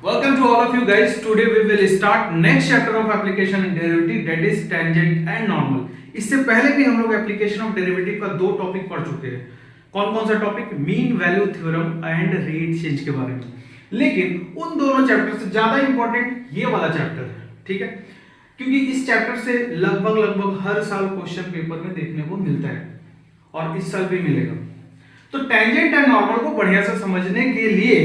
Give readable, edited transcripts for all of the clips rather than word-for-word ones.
Welcome to all of you guys. Today we will start next chapter of application in derivative, that is tangent and normal. इससे पहले भी हम लोग application of derivative का दो topic पढ़ चुके हैं. कौन कौन सा topic? Mean value theorem and rate change के बारे में. लेकिन उन दोनों चैप्टर से ज्यादा इंपॉर्टेंट ये वाला चैप्टर है, ठीक है, क्योंकि इस चैप्टर से लगभग हर साल क्वेश्चन पेपर में देखने को मिलता है और इस साल भी मिलेगा. तो टेंजेंट एंड नॉर्मल को बढ़िया से समझने के लिए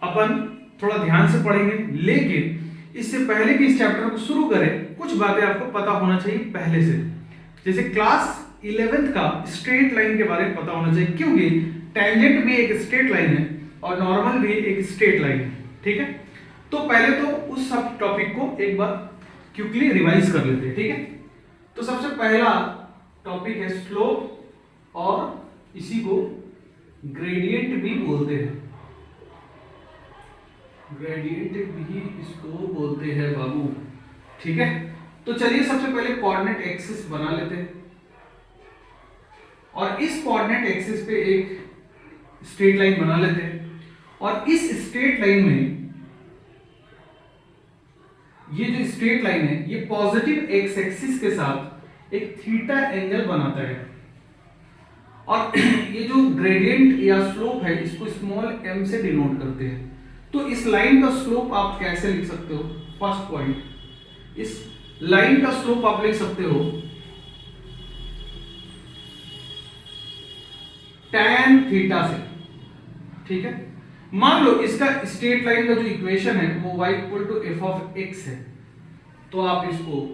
अपन थोड़ा ध्यान से पढ़ेंगे. लेकिन इससे पहले कि इस चैप्टर को शुरू करें, कुछ बातें आपको पता होना चाहिए पहले से. जैसे क्लास 11th का स्ट्रेट लाइन के बारे में पता होना चाहिए, क्योंकि टेंजेंट भी एक स्ट्रेट लाइन है और नॉर्मल भी एक स्ट्रेट लाइन है, ठीक है. तो पहले तो उस सब टॉपिक को एक बार क्विकली रिवाइज कर लेते हैं, ठीक है. तो सबसे पहला टॉपिक है स्लोप और इसी को ग्रेडियंट भी बोलते हैं. ग्रेडियंट भी इसको बोलते हैं बाबू, ठीक है. तो चलिए सबसे पहले कोऑर्डिनेट एक्सिस बना लेते हैं और इस कोऑर्डिनेट एक्सिस पे एक स्ट्रेट लाइन बना लेते हैं. और इस स्ट्रेट लाइन में ये जो स्ट्रेट लाइन है ये पॉजिटिव एक्स एक्सिस के साथ एक थीटा एंगल बनाता है. और ये जो ग्रेडियंट या स्लोप है इसको स्मॉल m से डिनोट करते हैं. तो इस लाइन का स्लोप आप कैसे लिख सकते हो? फर्स्ट पॉइंट, इस लाइन का स्लोप आप लिख सकते हो tan थीटा से, ठीक है. मान लो इसका स्ट्रेट लाइन का जो इक्वेशन है वो y equal to F of x है, तो आप इसको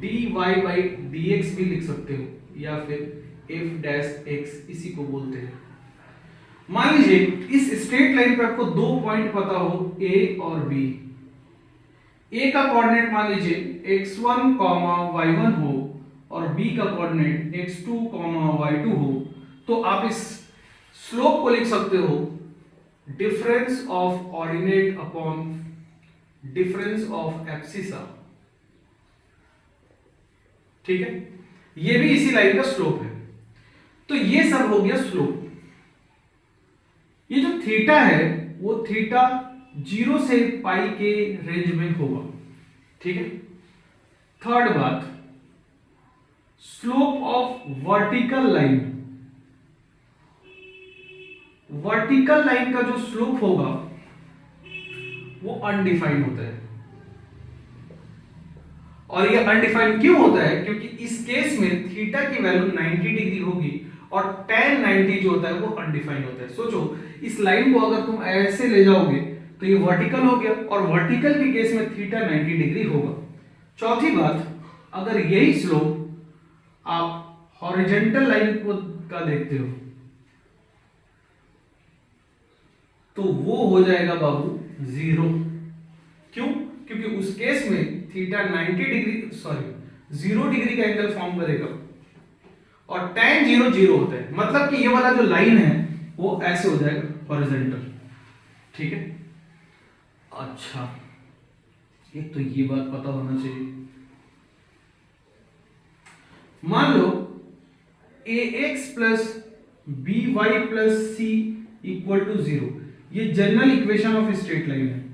dy बाई dx भी लिख सकते हो या फिर f डैश x इसी को बोलते हैं. मान लीजिए इस स्ट्रेट लाइन पे आपको दो पॉइंट पता हो a और b. a का कोऑर्डिनेट मान लीजिए x1, y1 हो और b का कोऑर्डिनेट x2, y2 हो. तो आप इस स्लोप को लिख सकते हो difference of ordinate upon difference of abscissa, ठीक है. ये भी इसी लाइन का स्लोप है. तो ये सब हो गया स्लोप. ये जो थीटा है वो थीटा 0 से पाई के रेंज में होगा, ठीक है. थर्ड बात, slope of vertical line. Vertical line का जो स्लोप होगा वो अनडिफाइंड होता है. और ये अनडिफाइंड क्यों होता है? क्योंकि इस केस में थीटा की वैल्यू 90 डिग्री होगी और tan 90 जो होता है वो अनडिफाइंड होता है. सोचो इस लाइन को अगर तुम ऐसे ले जाओगे तो ये वर्टिकल हो गया और वर्टिकल के केस में थीटा 90 डिग्री होगा. चौथी बात, अगर यही स्लोप आप हॉरिजॉन्टल लाइन को का देखते हो तो वो हो जाएगा बाबू 0. क्यों? क्योंकि उस केस में थीटा 90 डिग्री 0 डिग्री का एंगल फॉर्म करेगा और tan 0 0 होता है. मतलब कि ये वाला जो लाइन है वो ऐसे हो जाएगा हॉरिजॉन्टल, ठीक है. अच्छा, एक तो ये बात पता होना चाहिए. मान लो ax plus by plus c equal to 0, ये general equation of straight line है,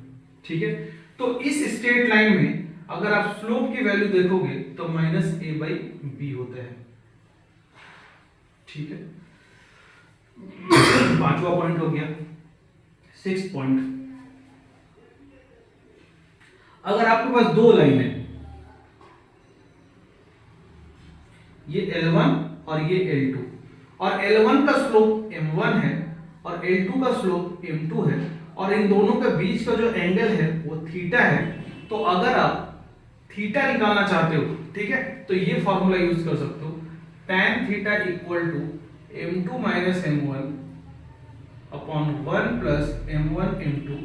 ठीक है. तो इस स्ट्रेट लाइन में अगर आप स्लोप की वैल्यू देखोगे तो माइनस a बाई बी होता है, ठीक है. पांचवा पॉइंट हो गया. 6th पॉइंट, अगर आपके पास दो लाइन है, ये L1 और ये L2, और L1 का स्लोप m1 है और L2 का स्लोप m2 है और इन दोनों के बीच का जो एंगल है वो थीटा है. तो अगर आप थीटा निकालना चाहते हो, ठीक है, तो ये फॉर्मूला यूज कर सकते हो. tan theta equal to m2 minus m1 upon 1 plus m1 m2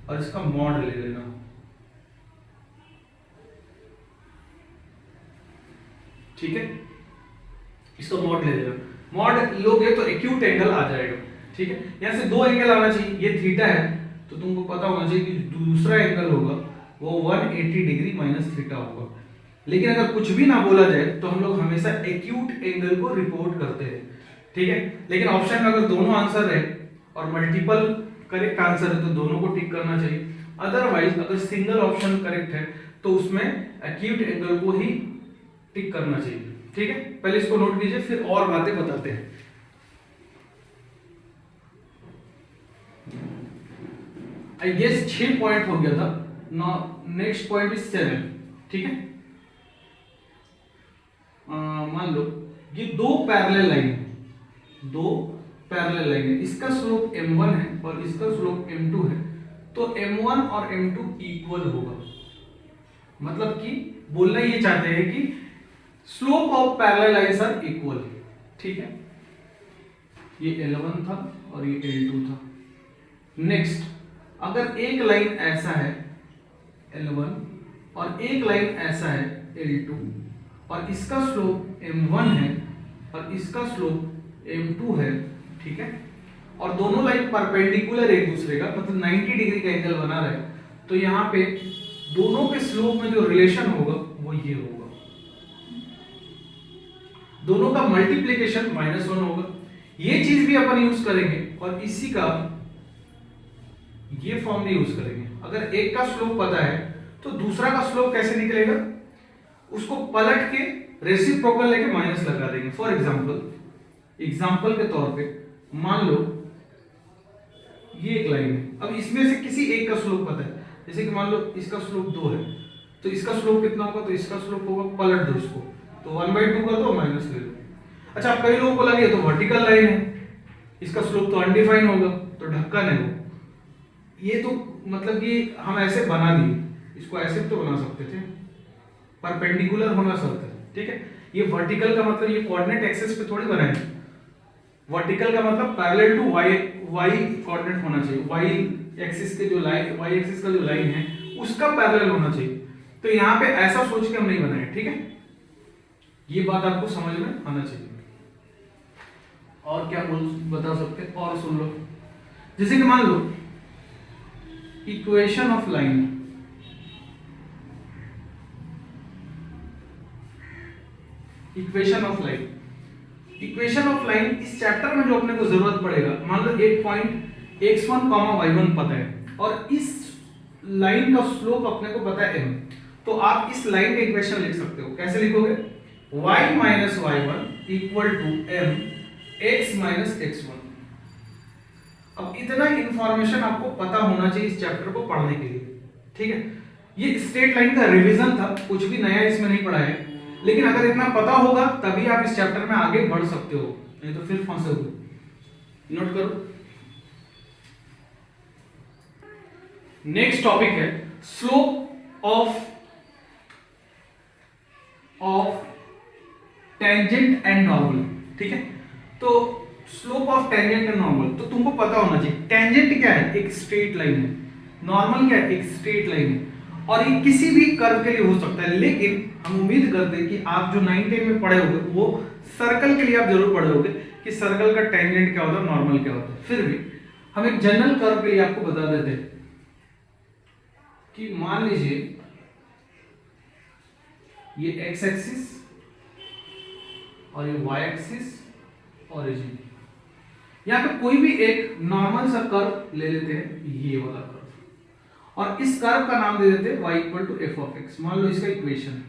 और इसका मॉड ले लेना, ठीक है. इसका मॉड ले लेना. मॉड लोगे तो एक्यूट एंगल आ जाएगा, ठीक है. यहां से दो एंगल आना चाहिए. ये थीटा है तो तुमको पता होना चाहिए कि दूसरा एंगल होगा वो 180 डिग्री माइनस थीटा होगा. लेकिन अगर कुछ भी ना बोला जाए तो हम लोग हमेशा एक्यूट एंगल को रिपोर्ट करते हैं, ठीक है. लेकिन ऑप्शन में अगर दोनों आंसर है और मल्टीपल करेक्ट आंसर है तो दोनों को टिक करना चाहिए. अदरवाइज अगर सिंगल ऑप्शन करेक्ट है तो उसमें एक्यूट एंगल को ही टिक करना चाहिए। ठीक है, पहले इसको नोट कीजिए, फिर और बातें बताते हैं। आई गेस 6 पॉइंट हो गया था ना, नेक्स्ट पॉइंट इज 7। ठीक है, मान लो ये दो पैरेलल लाइन है, दो पैरेलल लाइन है, इसका स्लोप m1 है और इसका स्लोप m2 है, तो m1 और m2 इक्वल होगा। मतलब कि बोलना ये चाहते हैं कि slope of parallel lines are equal. ठीक है, ये L1 था और ये L2 था। नेक्स्ट, अगर एक लाइन ऐसा है L1 और एक लाइन ऐसा है L2 और इसका स्लोप m1 है और इसका स्लोप m2 है, ठीक है, और दोनों लाइन परपेंडिकुलर एक दूसरे का, मतलब 90 डिग्री का एंगल बना रहे, तो यहाँ पे दोनों के स्लोप में जो रिलेशन होगा वो ये होगा, दोनों का मल्टीप्लिकेशन -1 होगा। ये चीज भी अपन यूज करेंगे और इसी का ये फॉर्म भी यूज करेंगे। अगर एक का स्लोप पता है तो दूसरा का स्लोप कैसे निकलेगा, उसको पलट के रेसिप्रोकल लेके माइनस लगा देंगे। फॉर एग्जांपल के तौर पे मान लो ये एक लाइन है, अब इसमें से किसी एक का स्लोप पता है, जैसे कि मान लो इसका स्लोप 2 है, तो इसका स्लोप कितना होगा, तो इसका स्लोप होगा, पलट दो इसको, तो 1/2 कर दो, माइनस ले लो। अच्छा, अब कई लोगों को लगे तो वर्टिकल लाइन है, इसका स्लोप तो अनडिफाइन होगा, तो ढक्कन है वो। ये तो मतलब कि हम ऐसे बना दिए, इसको ऐसे तो बना सकते थे, परपेंडिकुलर होना शर्त है। ठीक है, ये वर्टिकल का मतलब ये कोऑर्डिनेट एक्सिस पे थोड़ी बनाए, वर्टिकल का मतलब पैरेलल टू वाई कोऑर्डिनेट होना चाहिए, वाई एक्सिस के जो लाइन, वाई एक्सिस का जो लाइन है उसका पैरेलल होना चाहिए। तो यहाँ पे ऐसा सोच के हम नहीं बनाए। ठीक है, ये बात आपको समझ में आना चाहिए। और क्या बता सकते हैं, और सुन लो, जैसे कि मान लो equation of line, equation of line, equation of line इस चैप्टर में जो अपने को जरूरत पड़ेगा, मान लो एक पॉइंट x1, y1 पता है और इस लाइन का स्लोप अपने को पता है m, तो आप इस लाइन का इक्वेशन लिख सकते हो। कैसे लिखोगे, y minus y1 equal to m x minus x1। अब इतना इंफॉर्मेशन आपको पता होना चाहिए इस चैप्टर को पढ़ने के लिए। ठीक है, ये स्ट्रेट लाइन का रिवीजन था, कुछ भी नया इसमें नहीं पढ़ा है, लेकिन अगर इतना पता होगा तभी आप इस चैप्टर में आगे बढ़ सकते हो, नहीं तो फिर फंसोगे। नोट करो, नेक्स्ट टॉपिक है slope of tangent and normal. ठीक है, तो slope of tangent and normal तो तुमको पता होना चाहिए। टेंजेंट क्या है, एक स्ट्रेट लाइन है, नॉर्मल क्या है, एक स्ट्रेट लाइन है, और ये किसी भी कर्व के लिए हो सकता है, लेकिन हम उम्मीद करते हैं कि आप जो 9-10 में पढ़े होंगे वो सर्कल के लिए आप जरूर पढ़े होंगे कि सर्कल का टेंजेंट क्या होता है, नॉर्मल क्या होता है। फिर भी हम एक जनरल कर्व के लिए आपको बता देते हैं कि मान लीजिए ये एक्स एक्सिस और ये वाई एक्सिस ओरिजिन, यहां पे कोई भी एक नॉर्मल सा कर्व ले लेते हैं, ये वाला कर्व, और इस कर्व का नाम दे देते हैं y equal to F of x. मान लो इसका इक्वेशन है,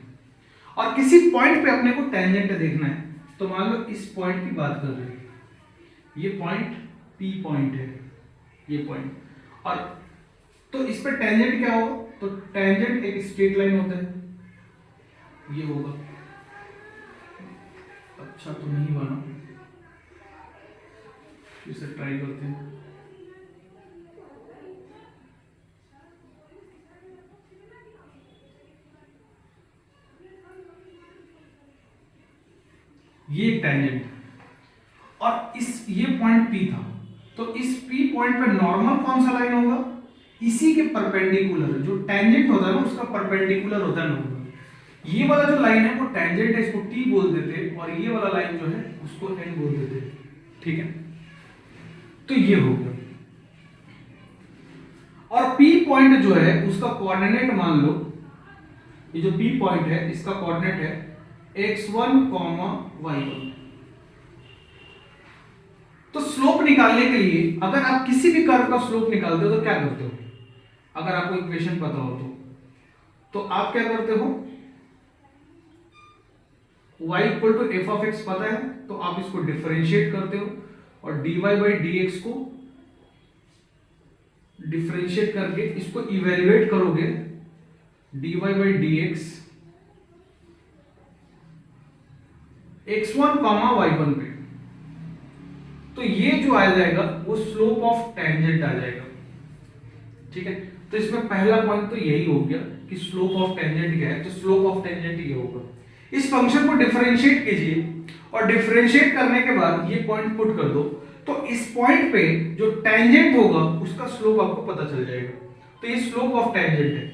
और किसी पॉइंट पे अपने को टेंजेंट देखना है, तो मान लो इस पॉइंट की बात कर रहे हैं, ये पॉइंट P पॉइंट है, ये पॉइंट, और तो इस पे टेंजेंट क्या होगा, तो टेंजेंट एक स्ट्रेट लाइन होता है, ये होगा। अच्छा तो नहीं बना, इसे ट्राई करते हैं। ये टेंजेंट और ये पॉइंट P था, तो इस P पॉइंट पे नॉर्मल कौन सा लाइन होगा, इसी के परपेंडिकुलर, जो टेंजेंट होता है ना उसका परपेंडिकुलर होता है नॉर्मल। ये वाला जो लाइन है वो टेंजेंट है, इसको T बोल देते, और ये वाला लाइन जो है उसको N बोल देते। ठीक है, तो ये हो गया। और P पॉइंट जो है उसका कोऑर्डिनेट मान लो, ये जो P पॉइंट है इसका कोऑर्डिनेट है x1, y1। तो स्लोप निकालने के लिए अगर आप किसी भी कर्व का स्लोप निकालते हो तो क्या करते हो, अगर आपको इक्वेशन पता हो तो आप क्या करते हो, y equal to F of x पता है तो आप इसको डिफरेंशिएट करते हो और dy बाई dx को डिफरेंशिएट करके इसको इवेल्युएट करोगे dy by dx x1 y1 पे, तो ये जो आ जाएगा वो स्लोप ऑफ टेंजेंट आ जाएगा। ठीक है, तो इसमें पहला पॉइंट तो यही हो गया कि स्लोप ऑफ टेंजेंट क्या है, तो स्लोप ऑफ टेंजेंट ये होगा। इस फंक्शन को डिफरेंशिएट कीजिए और डिफरेंशिएट करने के बाद ये पॉइंट पुट कर दो, तो इस पॉइंट पे जो टेंजेंट होगा उसका स्लोप आपको पता चल जाएगा, तो ये स्लोप ऑफ टेंजेंट है।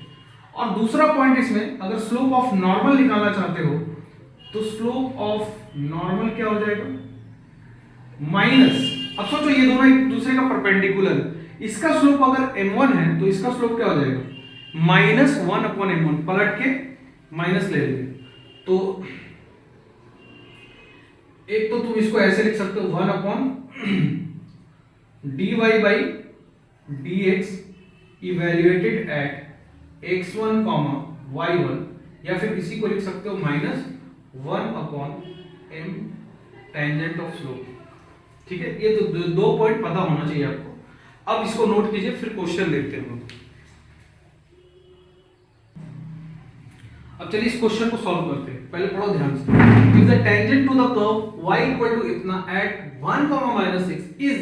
और दूसरा पॉइंट इसमें, अगर स्लोप ऑफ नॉर्मल निकालना चाहते हो तो स्लोप ऑफ नॉर्मल क्या हो जाएगा, माइनस, अब सोचो ये दोनों एक दूसरे का परपेंडिकुलर है, इसका स्लोप अगर m1 है तो इसका स्लोप क्या हो जाएगा, -1 अपॉन m1, पलट के माइनस ले लेंगे। तो एक तो तुम इसको ऐसे लिख सकते हो 1 upon dy by dx evaluated at x1 y1, या फिर इसी को लिख सकते हो -1 upon m tangent of slope. ठीक है, ये तो दो पॉइंट पता होना चाहिए आपको। अब इसको नोट कीजिए, फिर क्वेश्चन देखते हैं। अब चलिए इस क्वेश्चन को सॉल्व करते हैं। पहले पढ़ो ध्यान से। If the tangent to the curve y equal to इतना एट 1, -6 इज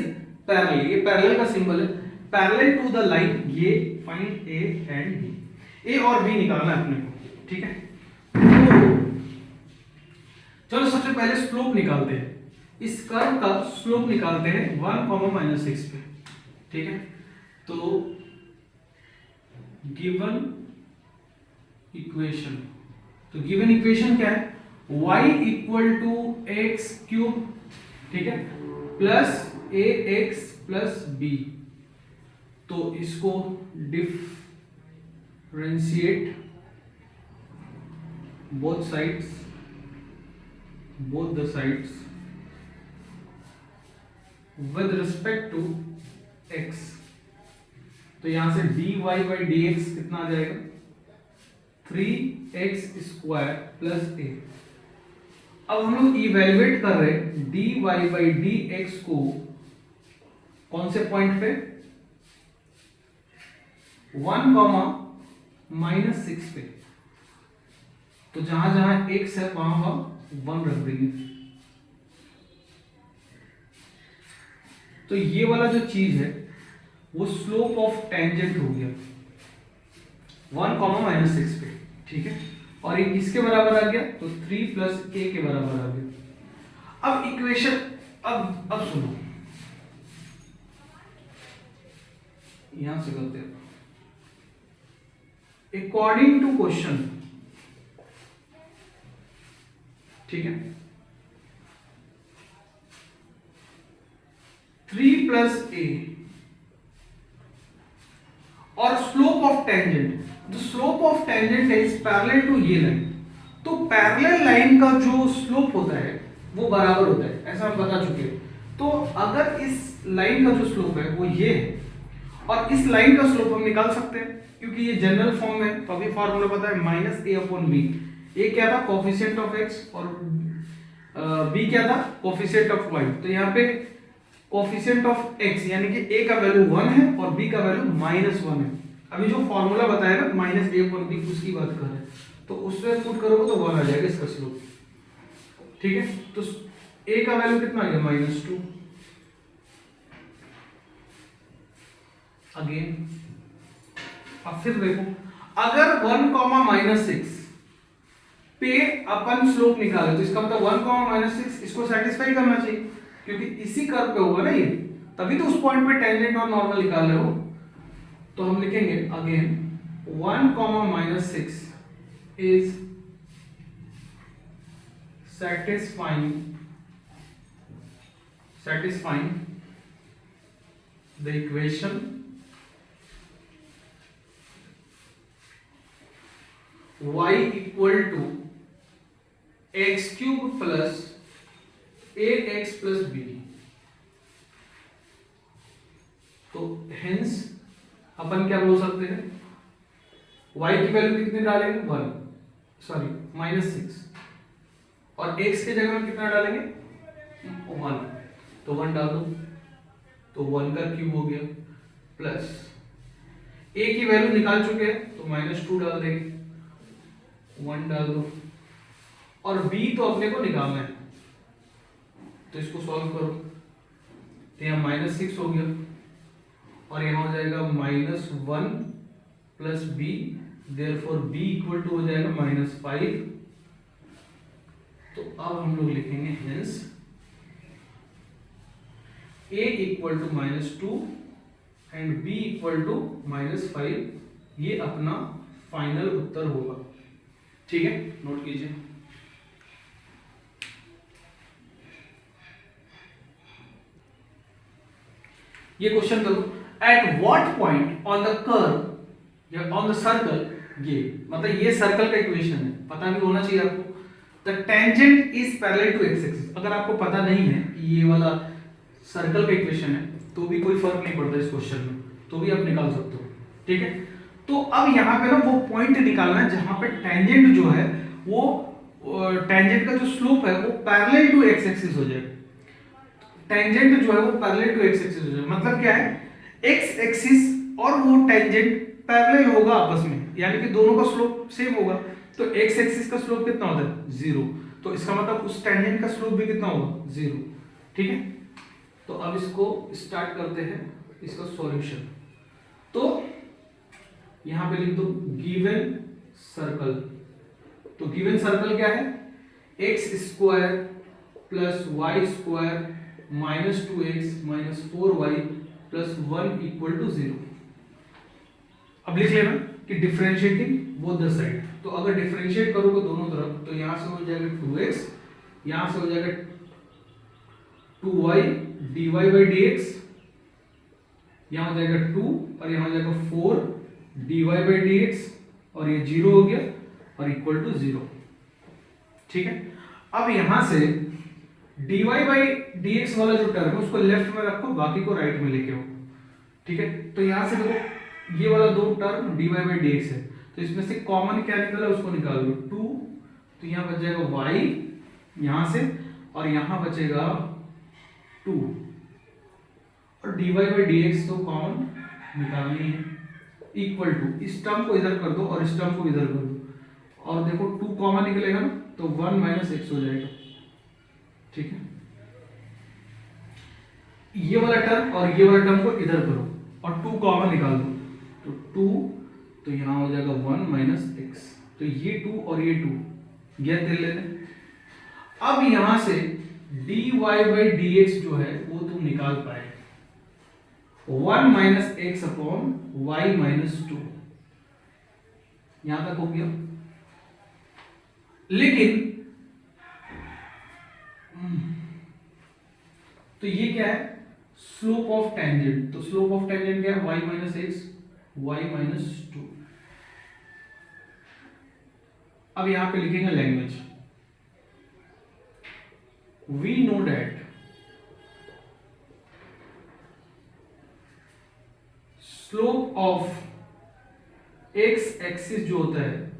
पैरेलल, ये पैरेलल का सिंबल है, पैरेलल टू द लाइन, ये find a and b, a और b निकालना है अपने को। ठीक है, तो चलो सबसे पहले स्लोप निकालते हैं। इस कर्व का स्लोप निकालते हैं 1, -6 पे। ठीक है, तो गिवन इक्वेशन, तो गिवन इक्वेशन क्या है, y equal to x cube, ठीक है, plus a x plus b. तो इसको differentiate both sides, both the sides with respect to x, तो यहां से dy बाई dx कितना आ जाएगा, 3x स्क्वायर प्लस a। अब हम लोग इवेल्युएट कर रहे हैं dy बाई dx को कौन से पॉइंट पे, 1, -6 पे, तो जहां जहां x है वहां हम 1 रख देंगे। तो ये वाला जो चीज है वो स्लोप ऑफ टेंजेंट हो गया 1, -6 पे। ठीक है, और ये किसके बराबर आ गया, तो 3 प्लस a के बराबर आ गया। अब इक्वेशन, अब सुनो, यहां से करते हैं। अकॉर्डिंग टू क्वेश्चन, ठीक है, 3 प्लस a और स्लोप ऑफ टेंजेंट, जो स्लोप ऑफ टेंजेंट है इज पैरेलल टू ये लाइन, तो पैरेलल लाइन का जो स्लोप होता है वो बराबर होता है, ऐसा हम बता चुके हैं। तो अगर इस लाइन का जो स्लोप है वो ये है और इस लाइन का स्लोप हम निकाल सकते हैं, क्योंकि ये जनरल फॉर्म है, तो अभी फॉर्मूला पता है -a/b। a क्या था, कोफिशिएंट ऑफ x, और b क्या था, कोफिशिएंट ऑफ y। तो यहाँ पे कोफिशिएंट ऑफ x यानी कि a का वैल्यू 1 है और b का वैल्यू -1 है। अभी जो फॉर्मूला बताया ना -a/b, उसकी बात कर रहे हैं, तो उसमें पुट करोगे तो 1 आ जाएगा इसका स्लोप। ठीक है, तो a का वैल्यू कितना आ गया, -2। अगेन अब फिर देखो, अगर 1, -6 पे अपन स्लोप निकाले तो इसका मतलब 1, -6 इसको सेटिस्फाई करना चाहिए, क्योंकि इसी कर्व पे होगा ना ये, तभी तो उस पॉइंट पे टेंजेंट और नॉर्मल निकाल रहे हो। तो हम लिखेंगे again 1, -6 is satisfying the equation y equal to x cube plus ax plus b। तो hence अपन क्या बोल सकते हैं, y की वैल्यू कितनी डालेंगे 1, सॉरी -6, और x की जगह में कितना डालेंगे 1, तो 1 डाल दो, तो 1 का क्यूब हो गया, प्लस a की वैल्यू निकाल चुके हैं तो -2 डाल देंगे, 1 डाल दो, और b तो अपने को निकालना है, तो इसको सॉल्व करो, तो यहाँ -6 हो गया, और यहाँ हो जाएगा -1 plus b, therefore b equal to हो जाएगा -5। तो अब हम लोग लिखेंगे hence a equal to -2 and b equal to -5, ये अपना फाइनल उत्तर होगा। ठीक है, नोट कीजिए। ये क्वेश्चन करो, at what point on the curve या ऑन द सर्कल, ये मतलब ये सर्कल का इक्वेशन है, पता भी होना चाहिए आपको। The tangent is parallel to x axis, अगर आपको पता नहीं है कि ये वाला सर्कल का इक्वेशन है तो भी कोई फर्क नहीं पड़ता इस क्वेश्चन में, तो भी आप निकाल सकते हो। ठीक है, तो अब यहाँ पे ना वो पॉइंट निकालना है जहां पे टेंजेंट जो है वो टेंजेंट का जो स्लोप है वो पैरेलल टू एक्स एक्सिस हो जाए। टेंजेंट जो है वो पैरेलल टू एक्स एक्सिस हो जाए, मतलब क्या है, एक्स एक्सिस और वो टेंजेंट पैरेलल होगा आपस में, यानी कि दोनों का स्लोप सेम होगा। तो एक्स एक्सिस का स्लोप कितना होता है 0, तो इसका मतलब उस टेंजेंट का स्लोप भी कितना होगा 0। ठीक है, तो अब इसको स्टार्ट करते हैं इसका सॉल्यूशन। तो यहां पे लिख दो गिवन सर्कल, तो गिवन सर्कल क्या है, x square plus y square -2x -4y plus 1 equal to 0। अब लिख लेना कि डिफरेंशिएटिंग बोथ द साइड, तो अगर डिफरेंशिएट करोगे दोनों तरफ तो यहां से हो जाएगा 2x, यहां से हो जाएगा 2y dy by dx, यहां हो जाएगा 2 और यहां हो जाएगा 4 dy by dx, और ये 0 हो गया और इक्वल टू 0। ठीक है, अब यहां से dy by dx वाला जो टर्म है उसको लेफ्ट में रखो, बाकी को राइट में लेके आओ। ठीक है, तो यहां से देखो ये वाला दो टर्म dy by dx है, तो इसमें से कॉमन क्या निकला उसको निकाल लो 2, तो यहां बच जाएगा y यहां से, और यहां बचेगा 2, और dy by dx तो कॉमन निकालनी है, इक्वल टू इस टर्म को इधर कर दो और इस टर्म को इधर कर दो, और देखो 2 कॉमन निकलेगा ना, तो 1 - x हो जाएगा। ठीक है, ये वाला टर्म और ये वाला टर्म को इधर करो और 2 कॉमन निकाल दो, तो 2, तो यहां हो जाएगा 1 - x, तो ये 2 और ये 2 ज्ञात कर लेते। अब यहां से dy by dx जो है वो तुम निकाल पाए 1 - x अपॉन y -2, यहां तक हो गया। लेकिन तो ये क्या है, स्लोप ऑफ टेंजेंट, तो स्लोप ऑफ टेंजेंट क्या है, y - x y -2। अब यहां पे लिखेंगे language, we know that slope of x axis जो होता है,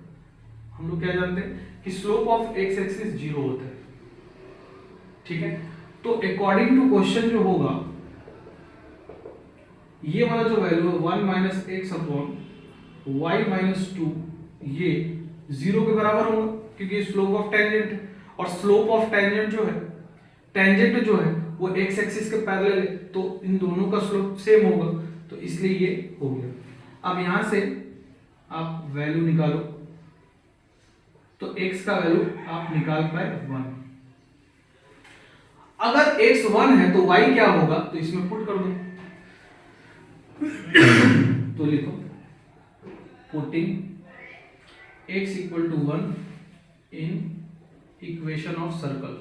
हम लोग क्या जानते हैं कि स्लोप ऑफ एक्स एक्सिस 0 होता है। ठीक है, तो अकॉर्डिंग टू क्वेश्चन जो होगा, ये वाला जो वैल्यू है 1 - x अपॉन y -2, ये 0 के बराबर होगा क्योंकि स्लोप ऑफ टेंजेंट है, और स्लोप ऑफ टेंजेंट जो है, टेंजेंट जो है वो x एक्सिस के पैरेलल है, तो इन दोनों का स्लोप सेम होगा, तो इसलिए ये हो गया। अब यहां से आप वैल्यू निकालो, तो x का वैल्यू आप निकाल पाए 1। अगर x 1 है तो y क्या होगा, तो इसमें पुट कर दो, तो लिखो putting x equal to 1 in equation of circle.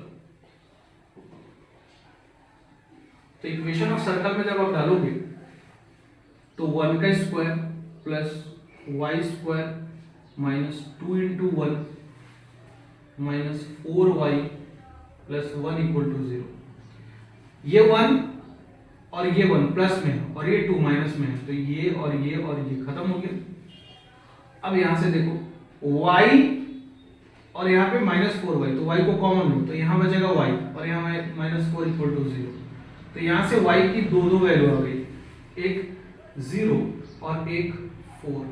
तो इक्वेशन ऑफ सर्कल में जब आप डालोगे तो 1 का square plus y square -2 × 1 -4y + 1 = 0। ये 1 और ये 1 प्लस में है और ये 2 माइनस में है, तो ये और ये खत्म हो गया। अब यहां से देखो y और यहाँ पे -4y, तो y को कॉमन लो तो यहाँ बचेगा y और यहाँ -4 इक्वल टू 0। तो यहाँ से y की दो वैल्यू आ गई, एक 0 और एक 4।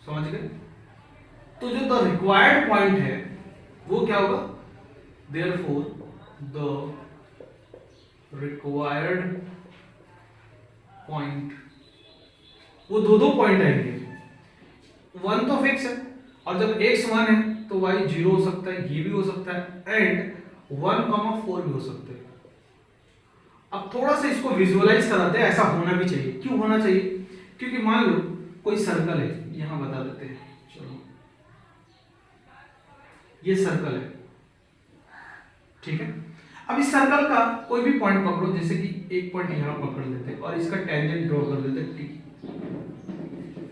समझ गए? तो जो द रिक्वायर्ड पॉइंट है वो क्या होगा? देयरफॉर द रिक्वायर्ड पॉइंट, वो दो पॉइंट आएंगे। 1 तो फिक्स है और जब x 1 है तो y 0 हो सकता है, ये भी हो सकता है, एंड 1,4 भी हो सकते हैं। अब थोड़ा सा इसको विजुअलाइज कराते हैं, ऐसा होना भी चाहिए। क्यों होना चाहिए? क्योंकि मान लो कोई सर्कल है, यहां बता देते हैं, चलो ये सर्कल है, ठीक है। अब इस सर्कल का कोई भी पॉइंट पकड़ो, जैसे कि एक पॉइंट यहां पकड़ लेते हैं और इसका टेंजेंट ड्रॉ कर देते हैं, ठीक।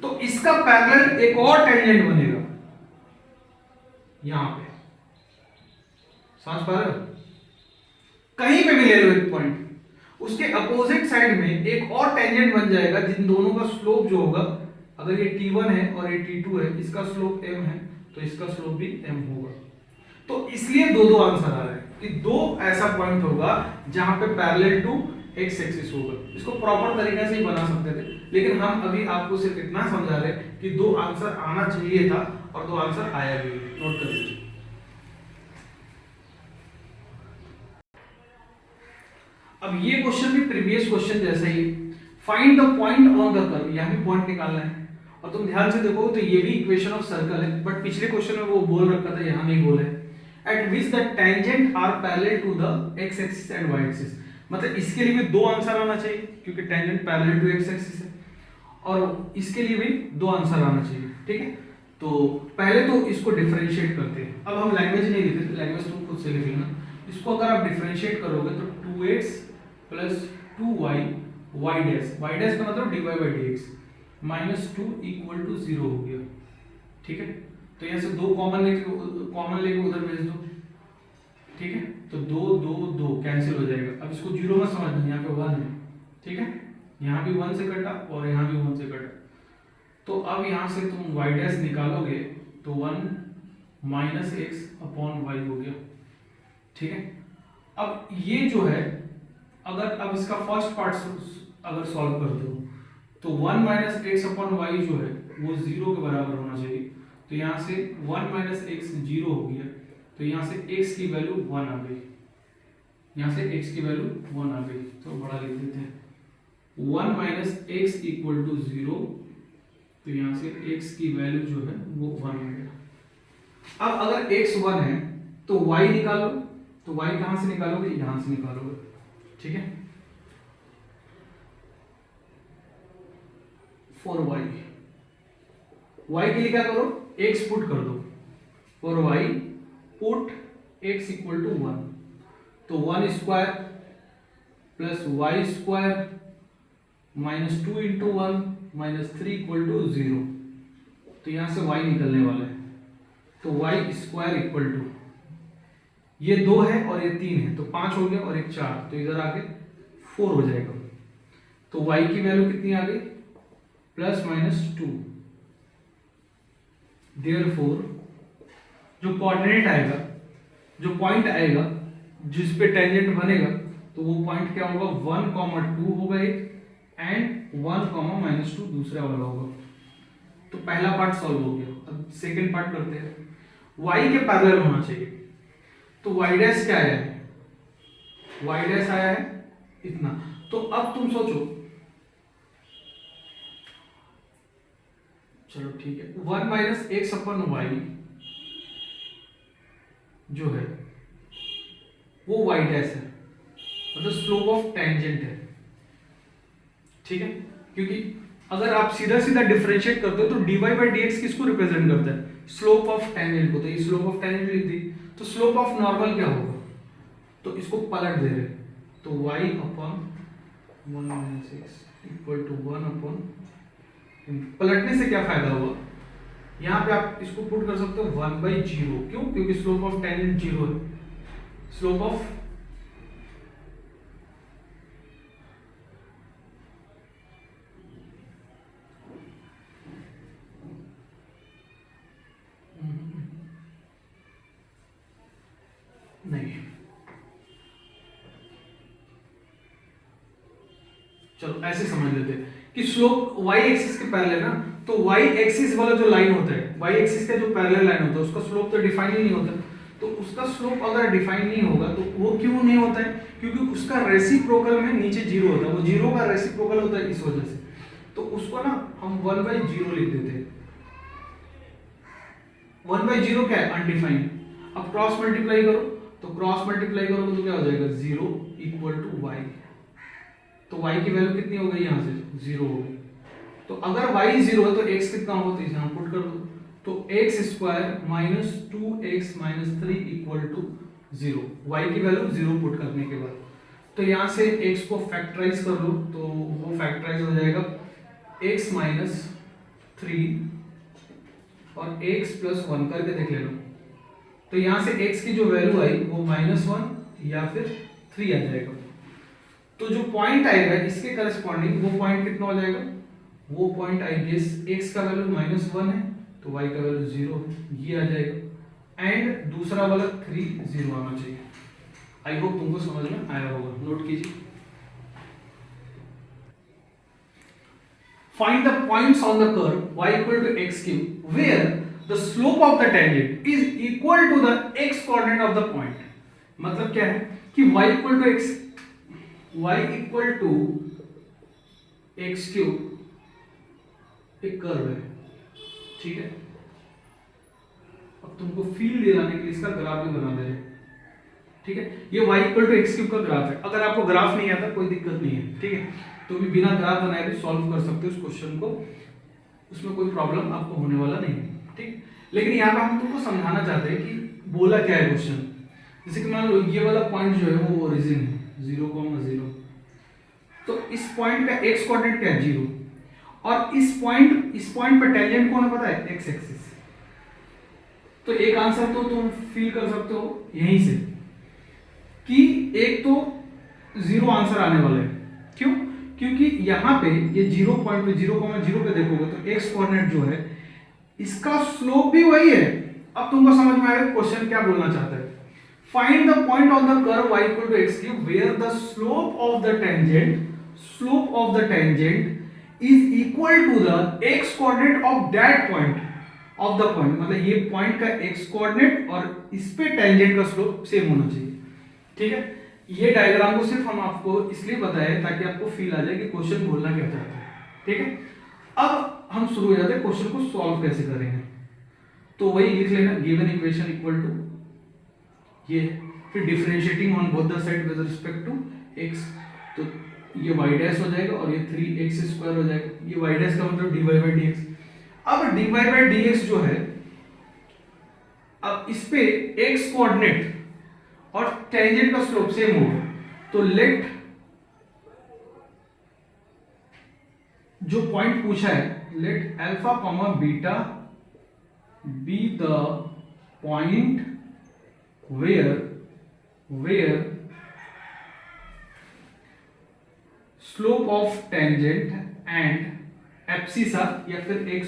तो इसका पैरेलल एक और टेंजेंट बनेगा यहां पे, समझ पा रहे हो? कहीं पे भी ले लो एक पॉइंट, उसके अपोजिट साइड में एक और टेंजेंट बन जाएगा, जिन दोनों का स्लोप जो होगा, अगर ये t1 है और ये t2 है, इसका स्लोप m है तो इसका स्लोप भी m होगा। तो इसलिए दो आंसर आ रहे हैं कि दो ऐसा पॉइंट होगा जहां पे पैरेलल टू x एक्सिस होगा। इसको प्रॉपर तरीके से ही बना सकते थे, लेकिन हम अभी आपको सिर्फ इतना समझा रहे हैं कि दो आंसर आना चाहिए था और दो आंसर आया भी। नोट कर लीजिए। अब ये क्वेश्चन भी प्रीवियस क्वेश्चन जैसा ही, find the point on the curve, यहां भी पॉइंट निकालना है। और तुम ध्यान से देखो तो ये भी इक्वेशन ऑफ सर्कल है, बट पिछले क्वेश्चन में वो बोल रखा था, यहां नहीं बोला है। At which the tangent are parallel to the x axis and y axis, मतलब इसके लिए भी दो आंसर आना चाहिए क्योंकि tangent parallel to x axis है, और इसके लिए भी दो आंसर आना चाहिए, ठीक है। तो पहले तो इसको डिफरेंशिएट करते हैं। अब हम लैंग्वेज नहीं लिखते, लैंग्वेज तुम खुद से लिख लेना। इसको अगर आप डिफरेंशिएट करोगे तो 2x plus 2y y dash का मतलब dy by dx -2 equal to 0 हो गया, ठीक है। तो यहाँ से दो कॉमन लेके उधर भेज दो, ठीक है। तो दो कैंसिल हो जाएगा। अब इसको 0 मत समझना, यहाँ पे 1 है, ठीक है। यहाँ भी 1 से कटा और यहाँ भी 1 से कटा। तो अब यहाँ से तुम y डैश निकालोगे तो 1 माइनस एक्स अपॉन वाई हो गया, ठीक है। अब ये जो है, अगर अब इसका फर्स्ट पार्ट अगर सॉल्व कर दो तो 1 माइनस एक्स अपॉन वाई जो है वो 0 के बराबर होना चाहिए। तो यहाँ से 1 माइनस एक्स 0 हो गया, तो यहाँ से x की वैल्यू 1 आ गई, यहाँ से x की वैल्यू 1 आ गई। तो बड़ा लिख देते हैं, 1 माइनस एक्स इक्वल टू 0, तो यहाँ से x की वैल्यू जो है वो 1 आ गया। अब अगर x 1 है तो y निकालो, तो y कहाँ से निकालोगे? यहाँ से निकालोगे, ठीक है। 4y, y के लिए क्या करो? x पुट कर दो, 4y put x equal to 1, तो 1 square plus y square minus 2 into 1 minus 3 equal to 0। तो यहां से y निकलने वाला है, तो y स्क्वायर इक्वल टू, ये 2 है और ये 3 है, तो 5 हो गया और एक 4, तो इधर आके 4 हो जाएगा। तो y की वैल्यू कितनी आ गई? Plus minus 2। देयरफॉर जो कोऑर्डिनेट आएगा, जो पॉइंट आएगा जिस पे टेंजेंट बनेगा, तो वो पॉइंट क्या होगा? 1,2 होगा एक, एंड 1,-2 दूसरा वाला होगा। तो पहला पार्ट सॉल्व हो गया। अब सेकंड पार्ट करते हैं। y के पैरेलल होना चाहिए, तो y डैश क्या आया है? y डैश आया है इतना। तो अब तुम सोचो, चलो ठीक है, 1 माइनस एक्स अपन वाई जो है वो y डैश है, मतलब स्लोप ऑफ टेंजेंट है, ठीक है। क्योंकि अगर आप सीधा सीधा डिफरेंशिएट करते हो तो dy बाई dx किसको रिप्रेजेंट करता है? स्लोप ऑफ टेंजेंट को। तो ये स्लोप ऑफ टेंजेंट लिख दी, तो स्लोप ऑफ नॉर्मल क्या होगा? तो इसको पलट दे रहे, तो y upon 1 minus x equal to 1 upon, पलटने से क्या फायदा हुआ? यहाँ पे आप इसको पुट कर सकते हो 1/0। क्यों? क्योंकि स्लोप ऑफ टेंजेंट 0 है। स्लोप ऑफ चलो ऐसे समझ लेते हैं कि स्लोप y एक्सिस के पैरेलल है ना, तो y एक्सिस वाला जो लाइन होता है, y एक्सिस का जो पैरेलल लाइन होता है उसका स्लोप तो डिफाइन ही नहीं होता। तो उसका स्लोप अगर डिफाइन नहीं होगा तो वो क्यों नहीं होता है? क्योंकि उसका रेसिप्रोकल में नीचे जीरो होता है, वो जीरो का रेसिप्रोकल होता है इस वजह से। तो उसको ना हम 1/0 लिख देते हैं। 1/0 क्या है? अनडिफाइंड। अब क्रॉस मल्टीप्लाई करो, तो क्रॉस मल्टीप्लाई करोगे तो क्या हो जाएगा? 0 इक्वल टू y। तो y की वैल्यू कितनी हो गई? यहाँ से 0 हो गई। तो अगर y 0 है तो x कितना होगा? तो इसे हम पुट कर दो, तो x square minus 2x minus 3 equal to 0। y की वैल्यू 0 पुट करने के बाद तो यहाँ से x को फैक्टराइज कर लो, तो वो फैक्टराइज हो जाएगा x माइनस 3 और x प्लस 1 करके देख लेना। तो यहाँ से x की जो वैल्यू आई वो -1 या फिर 3 आ जाएगा। तो जो पॉइंट आएगा इसके करस्पॉन्डिंग वो पॉइंट कितना हो जाएगा? वो पॉइंट आई गेस x का वैल्यू -1 है तो y का वैल्यू 0 है, ये आ जाएगा। एंड दूसरा वाला 3 0 आना चाहिए। आई होप तुमको समझ में आया होगा, नोट कीजिए। Find the points on the curve y equal to x cube where the slope of the tangent is equal to the x coordinate of the point। मतलब क्या है कि y equal to x cube एक curve है, ठीक है। अब तुमको फील दिलाने के लिए इसका ग्राफ भी बना दे रहे, ठीक है। ये y equal to x cube का ग्राफ है। अगर आपको ग्राफ नहीं आता कोई दिक्कत नहीं है, ठीक है, तो भी बिना ग्राफ बनाए भी सॉल्व कर सकते हो उस क्वेश्चन को, उसमें कोई प्रॉब्लम आपको होने वाला नहीं है, ठीक। लेकिन यहाँ पे हम तुमको समझाना चाहते हैं कि बोला क्या है क्वेश्चन। जैसे कि मान लो ये वाला पॉइंट जो है वो ओरिजिन है 0,0, तो इस पॉइंट का x कोऑर्डिनेट क्या है? 0। और इस पॉइंट पर टेंजेंट कौन है पता है? x axis. तो एक आंसर तो तुम फील कर सकते हो यहीं से कि एक तो 0 आंसर आने वाला है। क्यों? क्योंकि यहाँ पे ये 0 पॉइंट पे 0,0 पे देखोगे तो x कोऑर्डिनेट जो है इसका स्लोप भी वही है। अब तुमको समझ में आएगा क्वेश्चन क्या बोलना चाहता है। Find the point on the curve y equal to x cube where the slope of the tangent is equal to the x coordinate of that point of the point. मतलब ये पॉइंट का x coordinate और इस पे tangent का slope same होना चाहिए, ठीक है। ये डायग्राम को सिर्फ हम आपको इसलिए बताए ताकि आपको फील आ जाए कि क्वेश्चन बोलना क्या चाहता है, ठीक है। अब हम शुरू हो जाते हैं क्वेश्चन को सॉल्व कैसे करेंगे। तो वही लिख लेना, गिवन इक्वेशन इक्वल टू ये, फिर differentiating on both the side with respect to x, तो ये y डैश हो जाएगा और ये 3x स्क्वायर हो जाएगा। ये y डैश का मतलब dy by dx। अब dy by dx जो है, अब इस पे x कोऑर्डिनेट और टेंजेंट का स्लोप सेम होगा, तो लेट जो पॉइंट पूछा है let alpha comma beta be the point where slope of tangent and abscissa या फिर x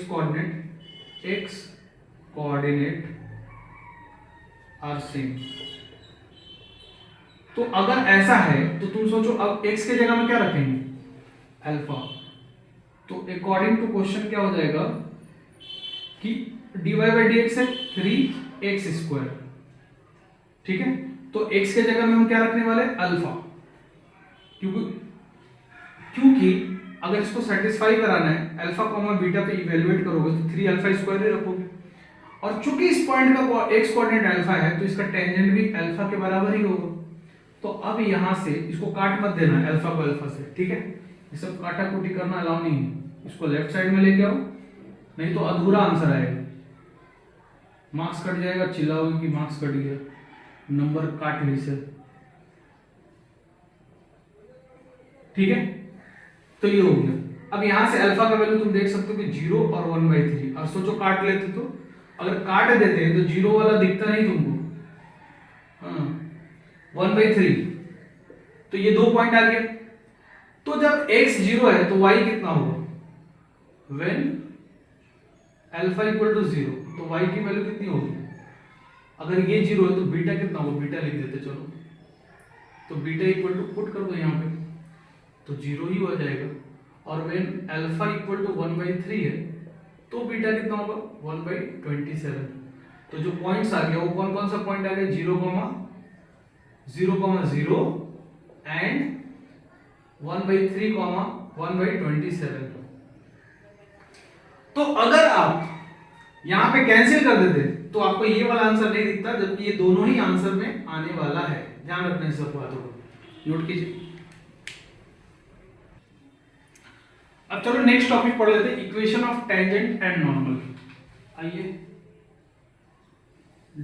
कोऑर्डिनेट आर सेम। तो अगर ऐसा है तो तुम सोचो अब x के जगह में क्या रखेंगे? अल्फा। तो अकॉर्डिंग टू क्वेश्चन क्या हो जाएगा कि dy by dx है 3x स्क्वायर, ठीक है। तो x के जगह में हम क्या रखने वाले? अल्फा। क्योंकि अगर इसको सेटिस्फाई कराना है अल्फा कॉमा बीटा पे इवेलुएट करोगे तो 3 अल्फा स्क्वायर ही रखोगे, और चूंकि इस पॉइंट का x कोऑर्डिनेट अल्फा है तो इसका टेंजेंट भी अल्फा के बराबर ही होगा। तो अब यहां से इसको काट मत देना अल्फा को अल्फा से, ठीक है। ये सब काटा कुटी करना अलाउ नहीं है। इसको लेफ्ट साइड में लेके आओ, नहीं तो अधूरा आंसर आएगा, मार्क्स कट जाएगा, चिल्लाओगे कि मार्क्स कट गया, नंबर काट ली से, ठीक है। तो ये हो गया। अब यहां से अल्फा का वैल्यू तुम देख सकते हो कि 0 और 1/3। और सोचो काट लेते तो, अगर काट देते हैं तो 0 वाला दिखता नहीं तुमको, हाँ 1/3, तो ये 2 पॉइंट आ गया। तो जब x 0 है तो y कितना होगा? व्हेन अल्फा इक्वल टू 0 तो y की वैल्यू कितनी होगी? अगर ये 0 है तो बीटा कितना होगा? बीटा लिख देते चलो, तो बीटा इक्वल टू पुट कर दो यहाँ पे, तो 0 ही हो जाएगा, और व्हेन अल्फा इक्वल टू 1/3 है तो बीटा कितना होगा 1/27। तो जो पॉइंट्स आ गया वो कौन कौन सा पॉइंट आ गया 0,0,0 एंड 1/3, 1/27। तो अगर आप यहां पे कैंसिल कर देते तो आपको ये वाला आंसर नहीं दिखता, जबकि ये दोनों ही आंसर में आने वाला है। ध्यान रखना सब बातों को, नोट कीजिए। अब चलो नेक्स्ट टॉपिक पढ़ लेते हैं, equation of tangent and normal. आइए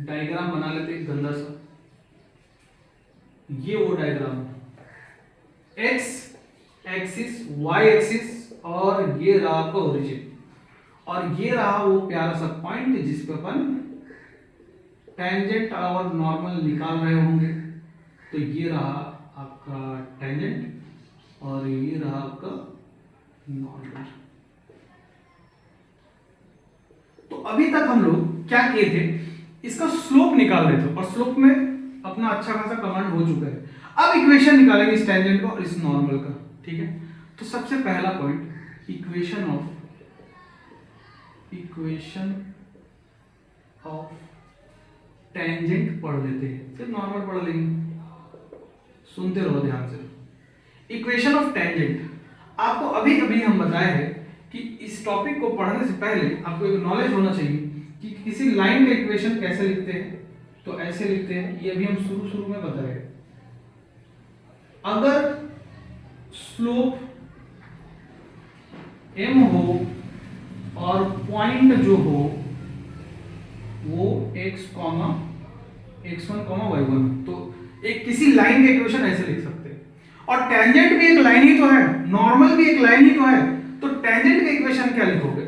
डायग्राम बना लेते हैं गंदा सा। ये वो diagram, x axis, y axis, और ये रहा आपका ओरिजिन, और ये रहा वो प्यारा सा पॉइंट जिस पे अपन टेंजेंट और नॉर्मल निकाल रहे होंगे। तो ये रहा आपका टेंजेंट और ये रहा आपका नॉर्मल। तो अभी तक हम लोग क्या किए थे, इसका स्लोप निकाल रहे थे, और स्लोप में अपना अच्छा खासा कमांड हो चुका है। अब इक्वेशन निकालेंगे इस टेंजेंट का और इस नॉर्मल का, ठीक है। तो सबसे पहला पॉइंट, इक्वेशन ऑफ टेंजेंट पढ़ लेते हैं, फिर नॉर्मल पढ़ लेंगे। सुनते रहो ध्यान से। इक्वेशन ऑफ टेंजेंट, आपको अभी अभी हम बताए हैं कि इस टॉपिक को पढ़ने से पहले आपको एक नॉलेज होना चाहिए कि किसी लाइन का इक्वेशन कैसे लिखते हैं। तो ऐसे लिखते हैं, ये अभी हम शुरू में बताए। अगर स्लोप m हो और पॉइंट जो हो वो x, x1, y1, तो एक किसी लाइन का इक्वेशन ऐसे लिख सकते हैं। और टेंजेंट भी एक लाइन ही तो है, नॉर्मल भी एक लाइन ही तो है, तो टेंजेंट का इक्वेशन क्या लिखोगे।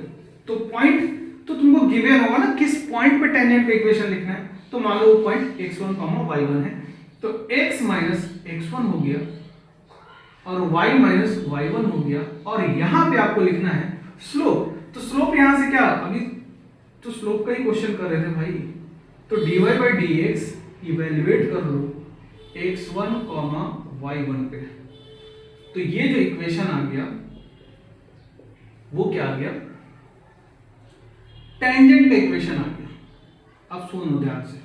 तो पॉइंट तो तुमको गिवन होगा ना, किस पॉइंट पे टेंजेंट का इक्वेशन लिखना है। तो मान लो वो पॉइंट x1, y1 है, तो x माइनस x1 हो गया और y माइनस y1 हो गया, और यहां पे आपको लिखना है स्लोप। तो स्लोप यहां से क्या, अभी तो स्लोप का ही क्वेश्चन कर रहे थे भाई, तो dy/dx इवेल्युएट कर लो x1, y1 पे। तो ये जो इक्वेशन आ गया वो क्या आ गया, टेंजेंट का इक्वेशन आ गया। अब सुनो ध्यान से,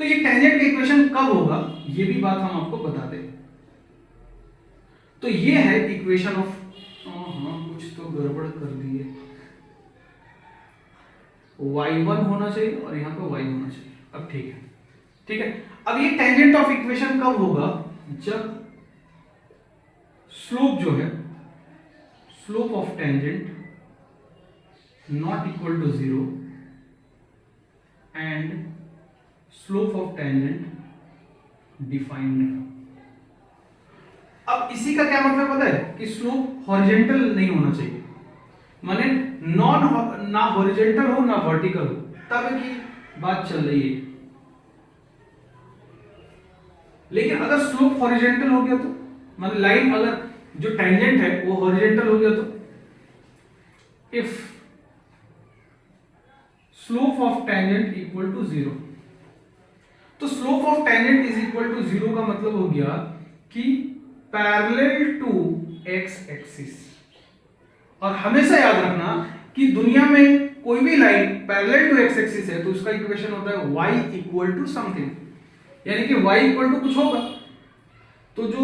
तो ये टेंजेंट का इक्वेशन कब होगा ये भी बात हम आपको बता दें। तो ये है इक्वेशन ऑफ, कुछ तो गड़बड़ कर दी है, y1 होना चाहिए और यहां पे y होना चाहिए। अब ठीक है, ठीक है। अब ये टेंजेंट ऑफ इक्वेशन कब होगा, जब स्लोप जो है, slope of tangent not equal to 0 and slope of tangent defined. अब इसी का क्या मतलब पता है कि स्लोप हॉरिजॉन्टल नहीं होना चाहिए, माने ना हॉरिजॉन्टल हो ना वर्टिकल हो, तब की बात चल रही है। लेकिन अगर स्लोप हॉरिजॉन्टल हो गया तो, मतलब लाइन अगर जो टेंजेंट है वो हॉरिजॉन्टल हो गया तो, if slope of tangent equal to 0, तो slope of tangent is equal to 0 का मतलब हो गया कि पैरेलल टू एक्स एक्सिस। और हमेशा याद रखना कि दुनिया में कोई भी line parallel to x axis है तो उसका इक्वेशन होता है y इक्वल टू समथिंग, यानी कि y इक्वल टू कुछ होगा। तो जो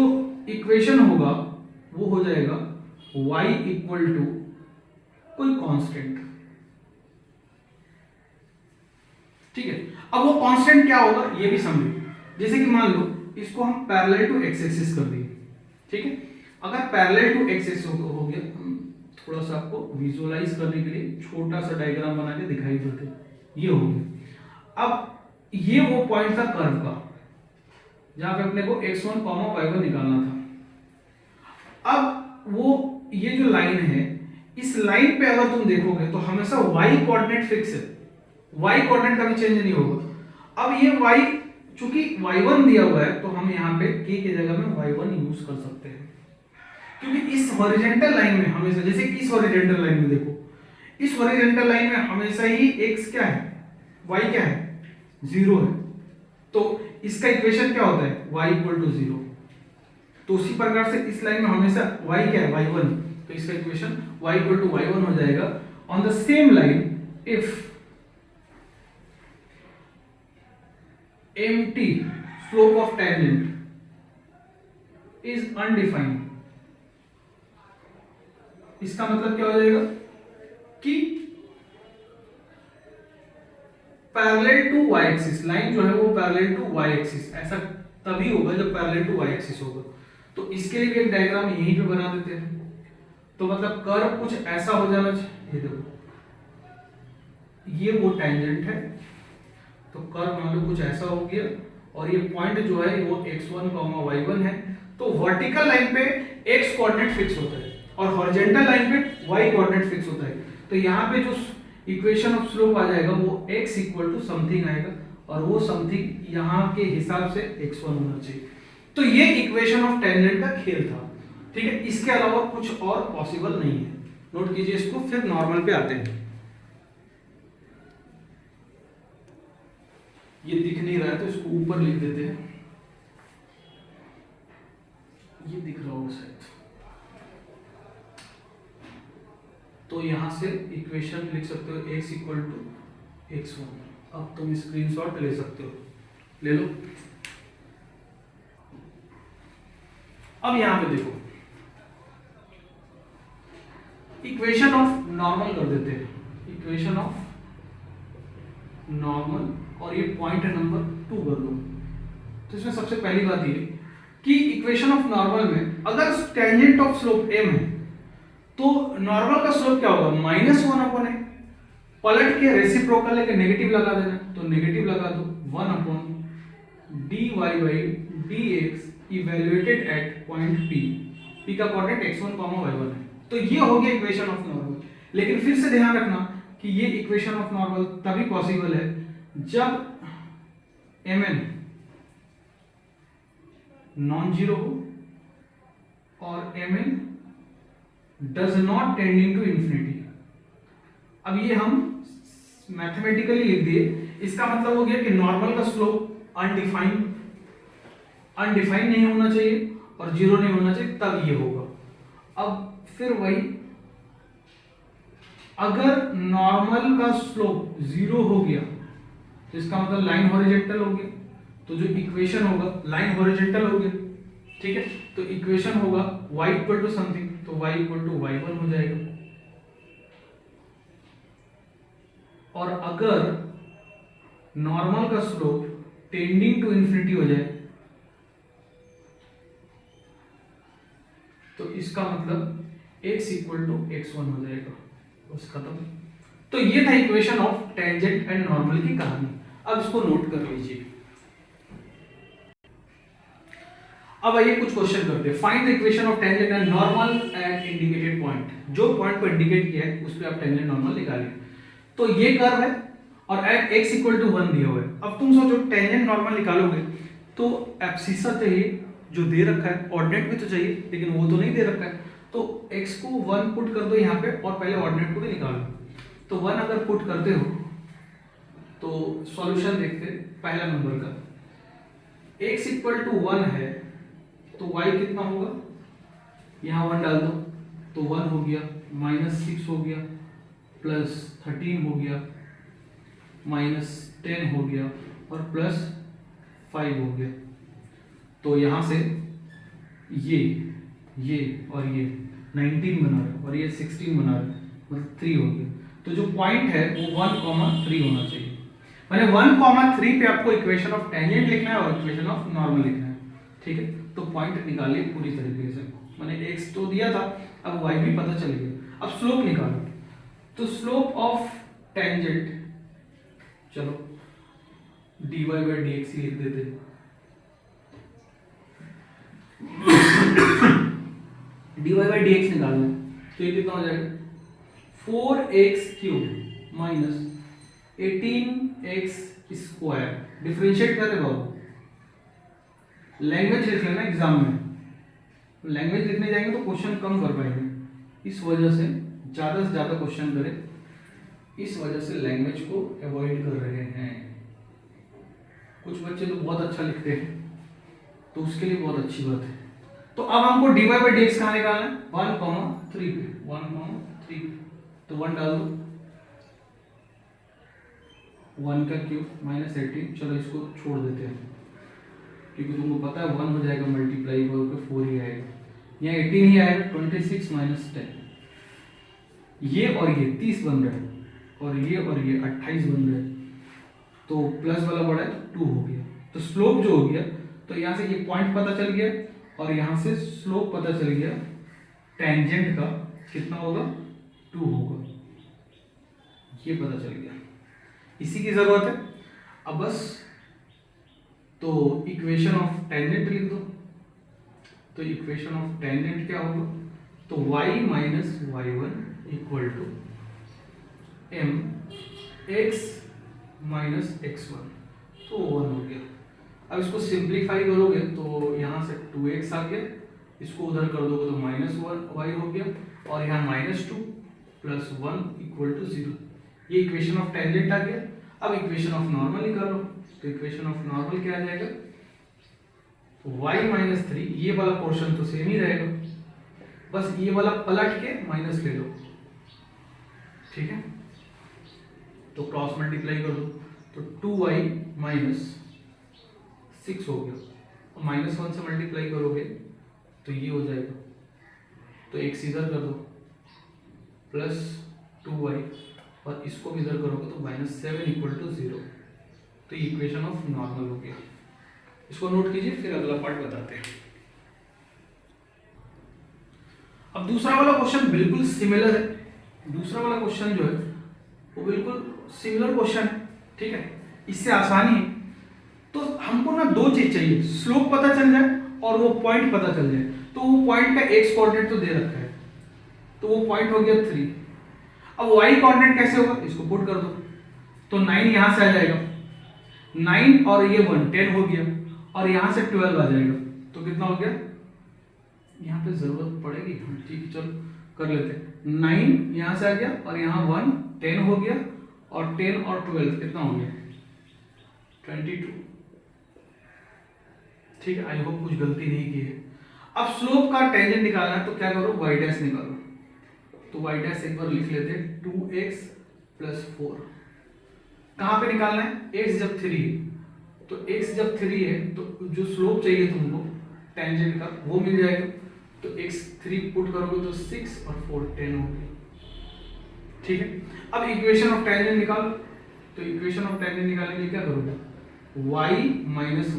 इक्वेशन होगा वो हो जाएगा y इक्वल टू कोई कांस्टेंट, ठीक है। अब वो कांस्टेंट क्या होगा ये भी समझो। जैसे कि मान लो इसको हम पैरेलल टू एक्स एक्सिस कर दिए, ठीक है। अगर पैरेलल टू एक्स एक्सिस हो गया, थोड़ा सा आपको विजुअलाइज करने के लिए छोटा सा डायग्राम बना के दिखाई देते, ये हो गया। अब ये वो पॉइंट था कर्व का जहां पे अपने को x1, y1 निकालना था। अब वो ये जो लाइन है, इस लाइन पे अगर तुम देखोगे तो हमेशा y कोऑर्डिनेट फिक्स है, y कोऑर्डिनेट कभी चेंज नहीं होगा। अब ये y चूंकि y1 दिया हुआ है तो हम यहाँ पे k की जगह में y1 यूज कर सकते हैं, क्योंकि इस हॉरिजॉन्टल लाइन में हमेशा, जैसे कि इस हॉरिजॉन्टल लाइन में देखो, इस हॉरिजॉन्टल लाइन में हमेशा ही x क्या है, y क्या है, 0 है। तो इसका इक्वेशन क्या होता है y इक्वल टू 0। तो उसी प्रकार से इस लाइन में हमेशा y क्या है, y1, तो इसका equation y equal to y1 हो जाएगा। On the same line if empty slope of tangent is undefined, इसका मतलब क्या हो जाएगा कि parallel to y axis, line जो है वो पैरेलल टू y एक्सिस, ऐसा तभी होगा जब पैरेलल टू y एक्सिस होगा। तो इसके लिए भी एक डायग्राम यहीं पे बना देते हैं। तो मतलब कर्व कुछ ऐसा हो जाना चाहिए, ये देखो ये वो टेंजेंट है, तो कर्व मान लो कुछ ऐसा हो गया और ये पॉइंट जो है वो x1, y1 है। तो वर्टिकल लाइन पे x कोऑर्डिनेट फिक्स होता है और हॉरिजॉन्टल लाइन पे y कोऑर्डिनेट फिक्स होता है। तो यहाँ पे जो इक्वेशन ऑफ स्लोप आ जाएगा वो x इक्वल टू समथिंग आएगा और वो समथिंग यहाँ के हिसाब से x1 होना चाहिए। तो ये इक्वेशन ऑफ टेंजेंट का खेल था, ठीक है। इसके अलावा कुछ और पॉसिबल नहीं है, नोट कीजिए इसको। फिर नॉर्मल पे आते हैं। ये दिख नहीं रहा है तो इसको ऊपर लिख देते हैं, ये दिख रहा होगा शायद। तो यहां से इक्वेशन लिख सकते हो x इक्वल टू x1। अब तुम स्क्रीनशॉट ले सकते हो, ले लो। अब यहां पे देखो इक्वेशन ऑफ नॉर्मल कर देते हैं, इक्वेशन ऑफ नॉर्मल, और ये पॉइंट नंबर 2 कर लो। तो इसमें सबसे पहली बात ये कि इक्वेशन ऑफ नॉर्मल में अगर टेंजेंट ऑफ स्लोप m है तो नॉर्मल का स्लोप क्या होगा, -1/a। पलट के रेसिप्रोकल लेके नेगेटिव लगा देना, तो नेगेटिव लगा दो 1/dy/dx evaluated at point p का कोऑर्डिनेट x1, y1 है। तो ये हो गया इक्वेशन ऑफ नॉर्मल। लेकिन फिर से ध्यान रखना कि ये इक्वेशन ऑफ नॉर्मल तभी पॉसिबल है जब mn नॉन जीरो हो और mn does not tending to infinity. अब ये हम मैथमेटिकली लिख दिए, इसका मतलब हो गया कि नॉर्मल का स्लोप अनडिफाइंड नहीं होना चाहिए और जीरो नहीं होना चाहिए, तब ये होगा। अब फिर वही, अगर नॉर्मल का स्लोप जीरो हो गया तो इसका मतलब लाइन हॉरिजॉन्टल हो गया, तो जो इक्वेशन होगा लाइन हॉरिजॉन्टल हो गया, ठीक है। तो इक्वेशन होगा y इक्वल टू समथिंग, तो y इक्वल टू y1 हो जाएगा। और अगर नॉर्मल का स्लोप टेंडिंग टू इंफिनिटी हो जाए तो इसका मतलब x इक्वल टू x1 हो जाएगा, बस खत्म। तो ये था equation of tangent and normal की कहानी। अब इसको नोट कर लीजिए। अब आइए कुछ क्वेश्चन करते हैं। Find the equation of tangent and normal at indicated point. जो पॉइंट को इंडिकेट किया है उस पे आप टेंजेंट नॉर्मल निकालिए। तो ये कर्व है और एट x इक्वल टू 1 दिया हुआ है। अब तुम सोचो टेंजेंट नॉर्मल निकालोगे तो एब्सिसा चाहिए जो दे रखा है, ऑर्डिनेट भी तो चाहिए लेकिन वो तो नहीं दे रखा है। तो x को 1 पुट कर दो यहाँ पे और पहले ऑर्डिनेट को भी निकालो। तो 1 अगर पुट करते हो तो सॉल्यूशन देखते हैं पहला नंबर का। x इक्वल टू 1 है तो y कितना होगा, यहाँ 1 डाल दो तो 1 हो गया, -6 हो गया, +13 हो गया, -10 हो गया और +5 हो गया। तो यहाँ से ये और ये 19 बना रहा है और ये 16 बना रहा है, मतलब 3 हो गया। तो जो पॉइंट है वो 1,3 होना चाहिए। मैंने 1,3 पे आपको इक्वेशन ऑफ टेंजेंट लिखना है और इक्वेशन ऑफ नॉर्मल लिखना है, ठीक है। तो पॉइंट निकालिए पूरी तरीके से। मैंने x तो दिया था, अब y भी पता चल गया। अब स्लोप निकालो। तो स्लोप ऑफ टेंजेंट, चलो dy/dx ही लिख देते हैं। dy/dx निकालना है तो ये कितना हो जाएगा, 4x³ minus 18x square. Differentiate कर रहे बाबू, लैंग्वेज लिख लेना एग्जाम में। लैंग्वेज लिखने जाएंगे तो क्वेश्चन कम कर पाएंगे, इस वजह से ज़्यादा से ज़्यादा क्वेश्चन करें, इस वजह से लैंग्वेज को अवॉइड कर रहे हैं। कुछ बच्चे तो बहुत अच्छा लिखते हैं तो उसके लिए बहुत अच्छी बात है, तो अब हमको dy बाई डी एक्स कहाँ निकालना है, 1,3 पे, 1,3 पे, तो 1 डाल दो, 1 का क्यूब माइनस 18, चलो इसको छोड़ देते हैं क्योंकि तुमको पता है 1 हो जाएगा मल्टीप्लाई करके 4 ही आएगा, यहाँ 18 ही आएगा, 26 माइनस 10, ये और ये 30 बन रहा है और ये 28 बन रहा है, तो प्लस वाला बड़ा है तो 2 हो गया, तो स्लोप जो हो गया, तो यहाँ से ये पॉइंट पता चल गया और यहाँ से स्लोप पता चल गया, टेंजेंट का कितना होगा, 2 होगा, ये पता चल गया, इसी की जरूरत है। अब बस तो इक्वेशन ऑफ टेंजेंट लिख दो, तो इक्वेशन ऑफ टेंजेंट क्या होगा, तो y minus y one equal to m x minus x one, तो 1 हो गया। अब इसको सिंप्लीफाई करोगे तो यहाँ से 2x आ गया, इसको उधर कर दोगे तो माइनस वाई हो गया, और यहाँ -2 + 1 इक्वल टू 0, ये इक्वेशन ऑफ टेंजेंट आ गया। अब इक्वेशन ऑफ नॉर्मल निकालो, तो इक्वेशन ऑफ नॉर्मल क्या आ जाएगा, y - 3, ये वाला पोर्शन तो सेम ही रहेगा, बस ये वाला पलट के माइनस ले लो, ठीक है, तो क्रॉस मल्टीप्लाई कर दो, तो 2y - 6 हो गया, और -1 से मल्टीप्लाई करोगे तो ये हो जाएगा, तो x इधर कर दो प्लस 2y, और इसको भी इधर करोगे तो -7 इक्वल टू 0, तो ये इक्वेशन ऑफ नॉर्मल हो गया। इसको नोट कीजिए, फिर अगला पार्ट बताते हैं। अब दूसरा वाला क्वेश्चन बिल्कुल सिमिलर है, दूसरा वाला क्वेश्चन जो है वो बिल्कुल सिमिलर क्वेश्चन है, ठीक है, इससे आसानी है। तो हमको ना दो चीज चाहिए, स्लोप पता चल जाए और वो पॉइंट पता चल जाए, तो वो पॉइंट का एक्स कोऑर्डिनेट तो दे रखा है, तो वो पॉइंट हो गया 3। अब वाई कोऑर्डिनेट कैसे होगा, इसको पुट कर दो, तो 9 यहां से आ जाएगा, 9 और ये 1 10 हो गया, और यहां से 12 आ जाएगा, तो कितना हो गया, यहाँ पे जरूरत पड़ेगी, हम ठीक है चलो कर लेते हैं, 9 यहां से आ गया और यहाँ 1 10 हो गया, और 10 और 12 कितना हो गया, 22, ठीक है, आई होप कुछ गलती नहीं की है। अब स्लोप का टेंजेंट निकालना है, तो क्या करो, y डैश निकालो, तो y डैश एक बार लिख लेते हैं, 2x + 4, कहां पे निकालना है, x जब 3 है, तो x जब 3 है तो जो स्लोप चाहिए तुमको टेंजेंट का वो मिल जाएगा, तो x 3 पुट करोगे तो 6 और 4 10 हो गया, ठीक है। अब इक्वेशन ऑफ टेंजेंट निकालो, तो इक्वेशन ऑफ टेंजेंट निकालने के लिए क्या करोगे, y -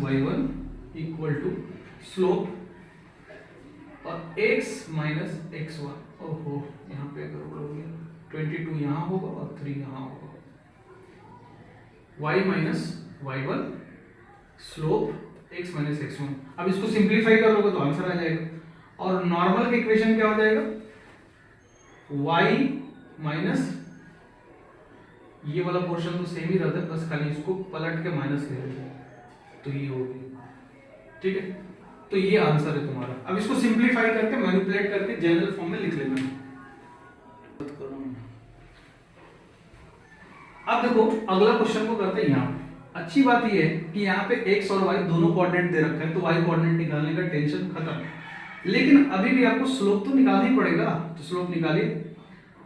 y1 equal to slope और x - x1, ओहो यहाँ पे गड़बड़ हो गया, 22 यहाँ होगा और 3 यहाँ होगा, y - y1 slope x - x1। अब इसको सिंप्लीफाई कर लोगे तो आंसर आ जाएगा, और नॉर्मल का इक्वेशन क्या हो जाएगा, y माइनस ये वाला पोर्शन तो सेम ही रहता है, बस खाली इसको पलट के माइनस ले लेंगे, तो ये हो गया, ठीक है, तो ये आंसर है तुम्हारा। अब इसको सिंप्लीफाई करके मैनिपुलेट करके जनरल फॉर्म में लिख लेना। अब देखो अगला क्वेश्चन को करते हैं यहाँ पे। अच्छी बात ये है कि यहाँ पे x और y दोनों कोऑर्डिनेट दे रखा है, तो y कोऑर्डिनेट निकालने का टेंशन खत्म। लेकिन अभी भी आपको स्लोप तो निकालना ही पड़ेगा, तो स्लोप निकालिए।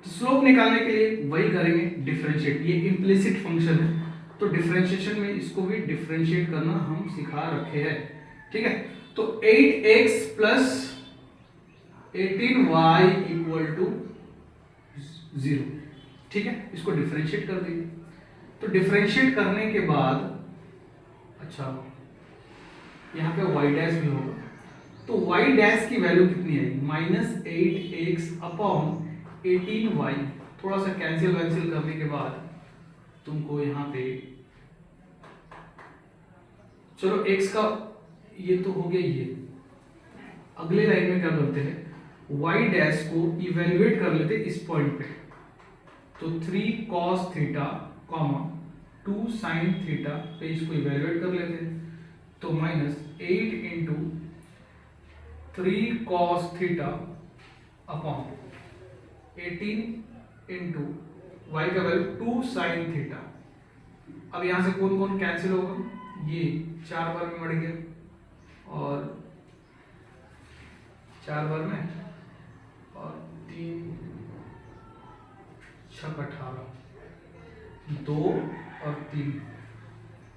तो स्लोप निकालने के लिए वही करेंगे, डिफरेंशिएट, ये इम्प्लिसिट फंक्शन है, तो डिफरेंशिएशन में इसको भी डिफरेंशिएट करना हम सिखा रखे हैं, ठीक है। तो 8x + 18y = 0, ठीक है, इसको डिफरेंशिएट कर देंगे। तो डिफरेंशिएट करने के बाद अच्छा यहाँ पे y डैश भी होगा, तो y डैश की वैल्यू कितनी आएगी, -8x/18y, थोड़ा सा कैंसिल वैंसिल करने के बाद तुमको यहाँ पे, चलो x का ये तो हो गया, ये अगले लाइन में क्या करते हैं, y डैश को इवेल्युएट कर लेते इस पॉइंट पे, तो 3 cos थीटा, 2 sin थीटा पे इसको इवेल्युएट कर लेते हैं, तो -8 × 3 cos थीटा अपॉन 18 × y का वैल्यू 2 sin थीटा। अब यहां से कौन कौन कैंसिल होगा, ये 4 बार में बढ़ गया, और 4 बार में और 3 छक 18, 2 और 3।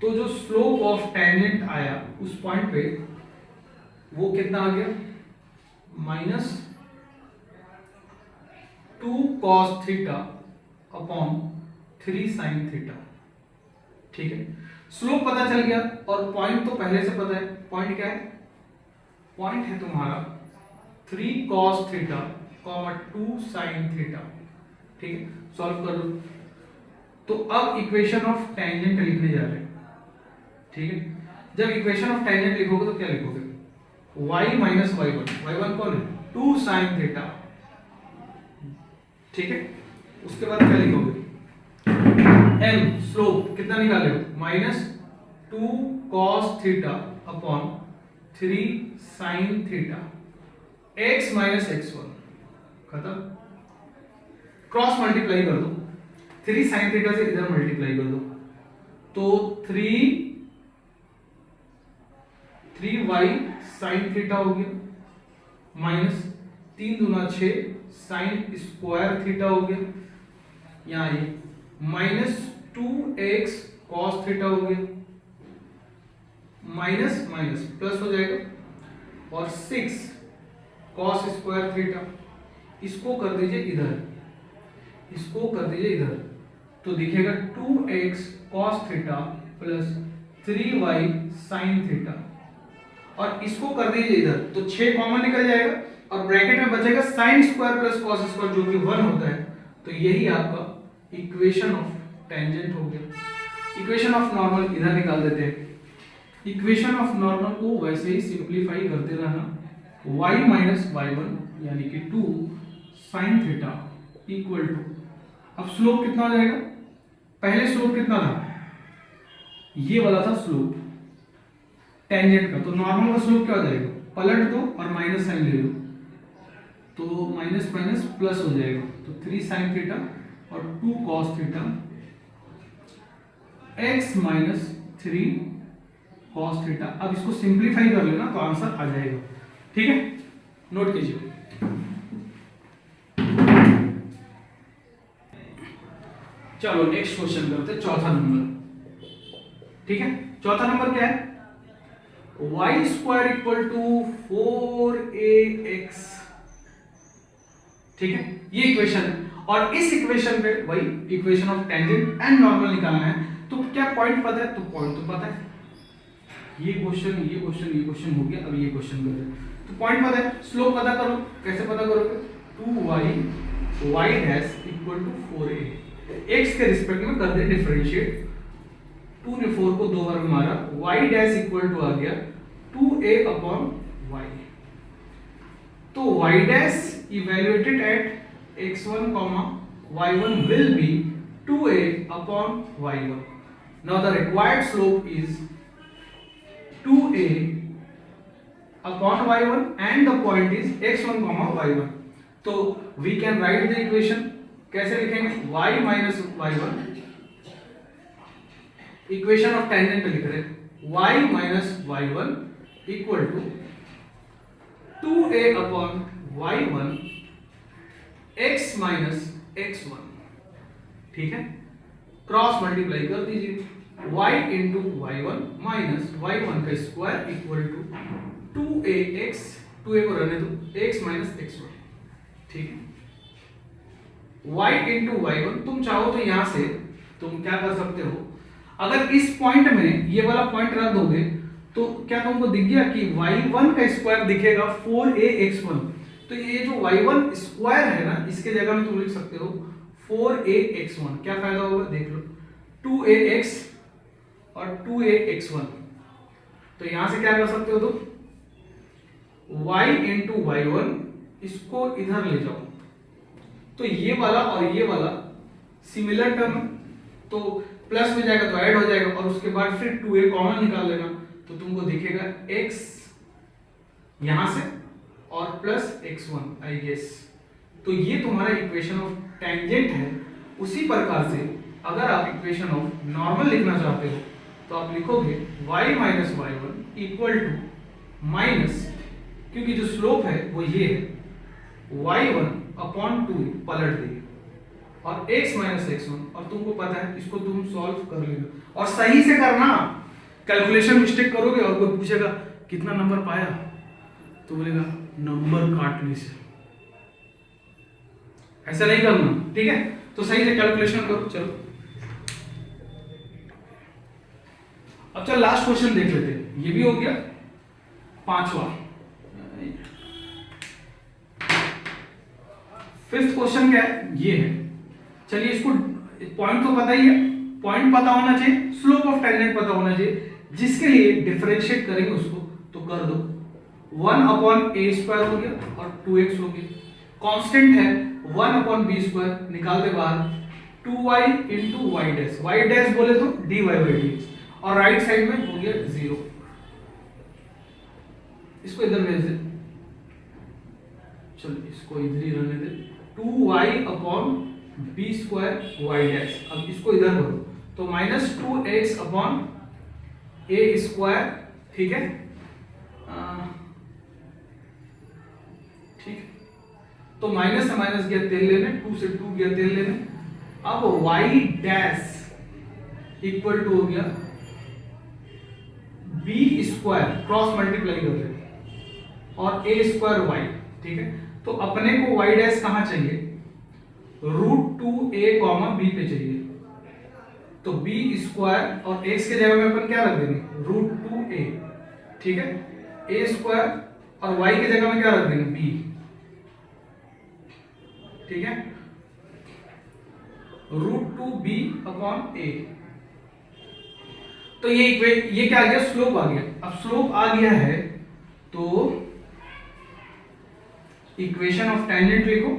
तो जो स्लोप ऑफ टेंजेंट आया उस पॉइंट पे वो कितना आ गया, -2 cos theta upon 3 sin theta. ठीक है, स्लोप पता चल गया और पॉइंट तो पहले से पता है। पॉइंट क्या है, पॉइंट है तुम्हारा 3 cos थीटा, 2 sin थीटा। ठीक है, सॉल्व कर लो। तो अब इक्वेशन ऑफ टेंजेंट लिखने जा रहे हैं। ठीक है, जब इक्वेशन ऑफ टेंजेंट लिखोगे तो क्या लिखोगे, y माइनस y1, y1 कौन है, 2 sin थीटा। ठीक है, उसके बाद क्या लिखोगे, m स्लोप कितना निकाले हो, -2 cos theta upon 3 sin theta, x minus x1, खत्म। क्रॉस मल्टीप्लाई कर दो, 3 sin थीटा से इधर मल्टीप्लाई कर दो, तो 3y sin थीटा हो गया, माइनस 3 दूना 6 sin स्क्वायर थीटा हो गया, यहाँ ये -2x cos थीटा हो गया, माइनस माइनस प्लस हो जाएगा, और 6 cos स्क्वायर थीटा। इसको कर दीजिए इधर, इसको कर दीजिए इधर, तो दिखेगा 2x cos theta plus 3y sin theta, और इसको कर दीजिए इधर, तो 6 कॉमन निकल जाएगा और ब्रैकेट में बचेगा sin square plus cos square जो कि 1 होता है। तो यही आपका इक्वेशन ऑफ टेंजेंट हो गया। इक्वेशन ऑफ नॉर्मल इधर निकाल देते हैं। इक्वेशन ऑफ नॉर्मल को वैसे ही सिंपलीफाई करते रहना, y माइनस y1 यानी कि 2 sin थीटा इक्वल टू, अब स्लोप कितना हो जाएगा, पहले स्लोप कितना था, ये वाला था स्लोप टेंजेंट का, तो नॉर्मल का स्लोप क्या हो जाएगा, पलट दो और माइनस साइन ले लो, तो माइनस माइनस प्लस हो जाएगा, तो 3 sin थीटा और 2 cos theta, x minus 3 cos theta. अब इसको सिंप्लीफाई कर लेना तो आंसर आ जाएगा। ठीक है, नोट कीजिए। चलो नेक्स्ट क्वेश्चन करते हैं, चौथा नंबर। ठीक है, चौथा नंबर क्या है, y square equal to 4ax। ठीक है, ये इक्वेशन है, और इस इक्वेशन पे वही equation of tangent and normal निकालना है। तो क्या पॉइंट पता है, तो पॉइंट तो पता है, ये क्वेश्चन ये क्वेश्चन ये क्वेश्चन हो गया, अब ये क्वेश्चन कर रहे हैं। तो पॉइंट पता है, स्लोप पता करो, कैसे पता करोगे, 2y dash equal to 4a, x के रिस्पेक्ट में कर दे डिफरेंशिएट, 2 ने 4 को 2 बार में मारा, y डैश इक्वल टू आ गया 2a अपॉन y। तो y dash evaluated at x1, y1 will be 2a upon y1. Now the required slope is 2a upon y1 and the point is x1, y1. तो we can write the equation, कैसे लिखेंगे, y minus y1, equation of tangent लिख रहे हैं, y minus y1 equal to 2a upon y1 x minus x1। ठीक है, cross multiply कर दीजिए, y into y1 minus y1 का square equal to 2ax, 2a को रहने दो, x माइनस x1। ठीक है, y इंटू y1, तुम चाहो तो यहां से तुम क्या कर सकते हो, अगर इस पॉइंट में ये वाला पॉइंट रख दोगे तो क्या तुमको दिख गया कि y1 का स्क्वायर दिखेगा 4ax1, तो ये जो y1 स्क्वायर है ना, इसके जगह में तुम लिख सकते हो 4ax1। क्या फायदा होगा, देख लो, 2ax और 2ax1, तो यहां से क्या कर सकते हो तुम, y इंटू y1, इसको इधर ले जाओ, तो ये वाला और ये वाला सिमिलर टर्म, तो प्लस में जाएगा तो ऐड हो जाएगा, और उसके बाद फिर 2a कॉमन निकाल लेना, तो तुमको दिखेगा x यहां से और प्लस x1 आई गेस। तो ये तुम्हारा इक्वेशन ऑफ टेंजेंट है। उसी प्रकार से अगर आप इक्वेशन ऑफ नॉर्मल लिखना चाहते हो तो आप लिखोगे y minus y1 equal to minus क्योंकि जो स्लोप है वो ये है, y1/2 पलट देगी और x माइनस x1, और तुमको पता है इसको तुम सॉल्व कर लेना और सही से करना। कैलकुलेशन मिस्टेक करोगे और कोई पूछेगा कितना नंबर पाया, तो बोलेगा नंबर काटने से, ऐसा नहीं करना, ठीक है। तो सही से कैलकुलेशन करो। चलो अब चल लास्ट क्वेश्चन देख लेते हैं, ये भी हो गया 5वां। फिफ्थ क्वेश्चन क्या है, ये है। चलिए इसको पॉइंट तो पता ही है, पॉइंट पता होना चाहिए, स्लोप ऑफ टेंजेंट पता होना चाहिए, जिसके लिए डिफरेंशिएट करेंगे उसको तो कर दो। 1/a² हो गया और 2x हो गया। कांस्टेंट है 1/b², निकालते बाहर 2y into y dash, y dash बोले तो dy/dx, और राइट साइड में हो गया 0। इसको इधर भेज दे, चलो इसको इधर ही रहने दे, 2y/b² y डैश। अब इसको इधर करो तो -2x/a², ठीक है, ठीक। तो माइनस से माइनस गया तेल लेने, 2 से 2 गया तेल लेने। अब y डैश इक्वल टू हो गया b², क्रॉस मल्टीप्लाई कर रहे और a² y, ठीक है। तो अपने को y डैश कहां चाहिए, √2a, b पे चाहिए, तो b² और x के जगह में अपन क्या रख देंगे, √2a, ठीक है। a² और y के जगह में क्या रख देंगे, b, ठीक है, √2b/a। तो ये क्या आ गया, स्लोप आ गया। अब स्लोप आ गया है तो इक्वेशन ऑफ टेंजेंट लिखो,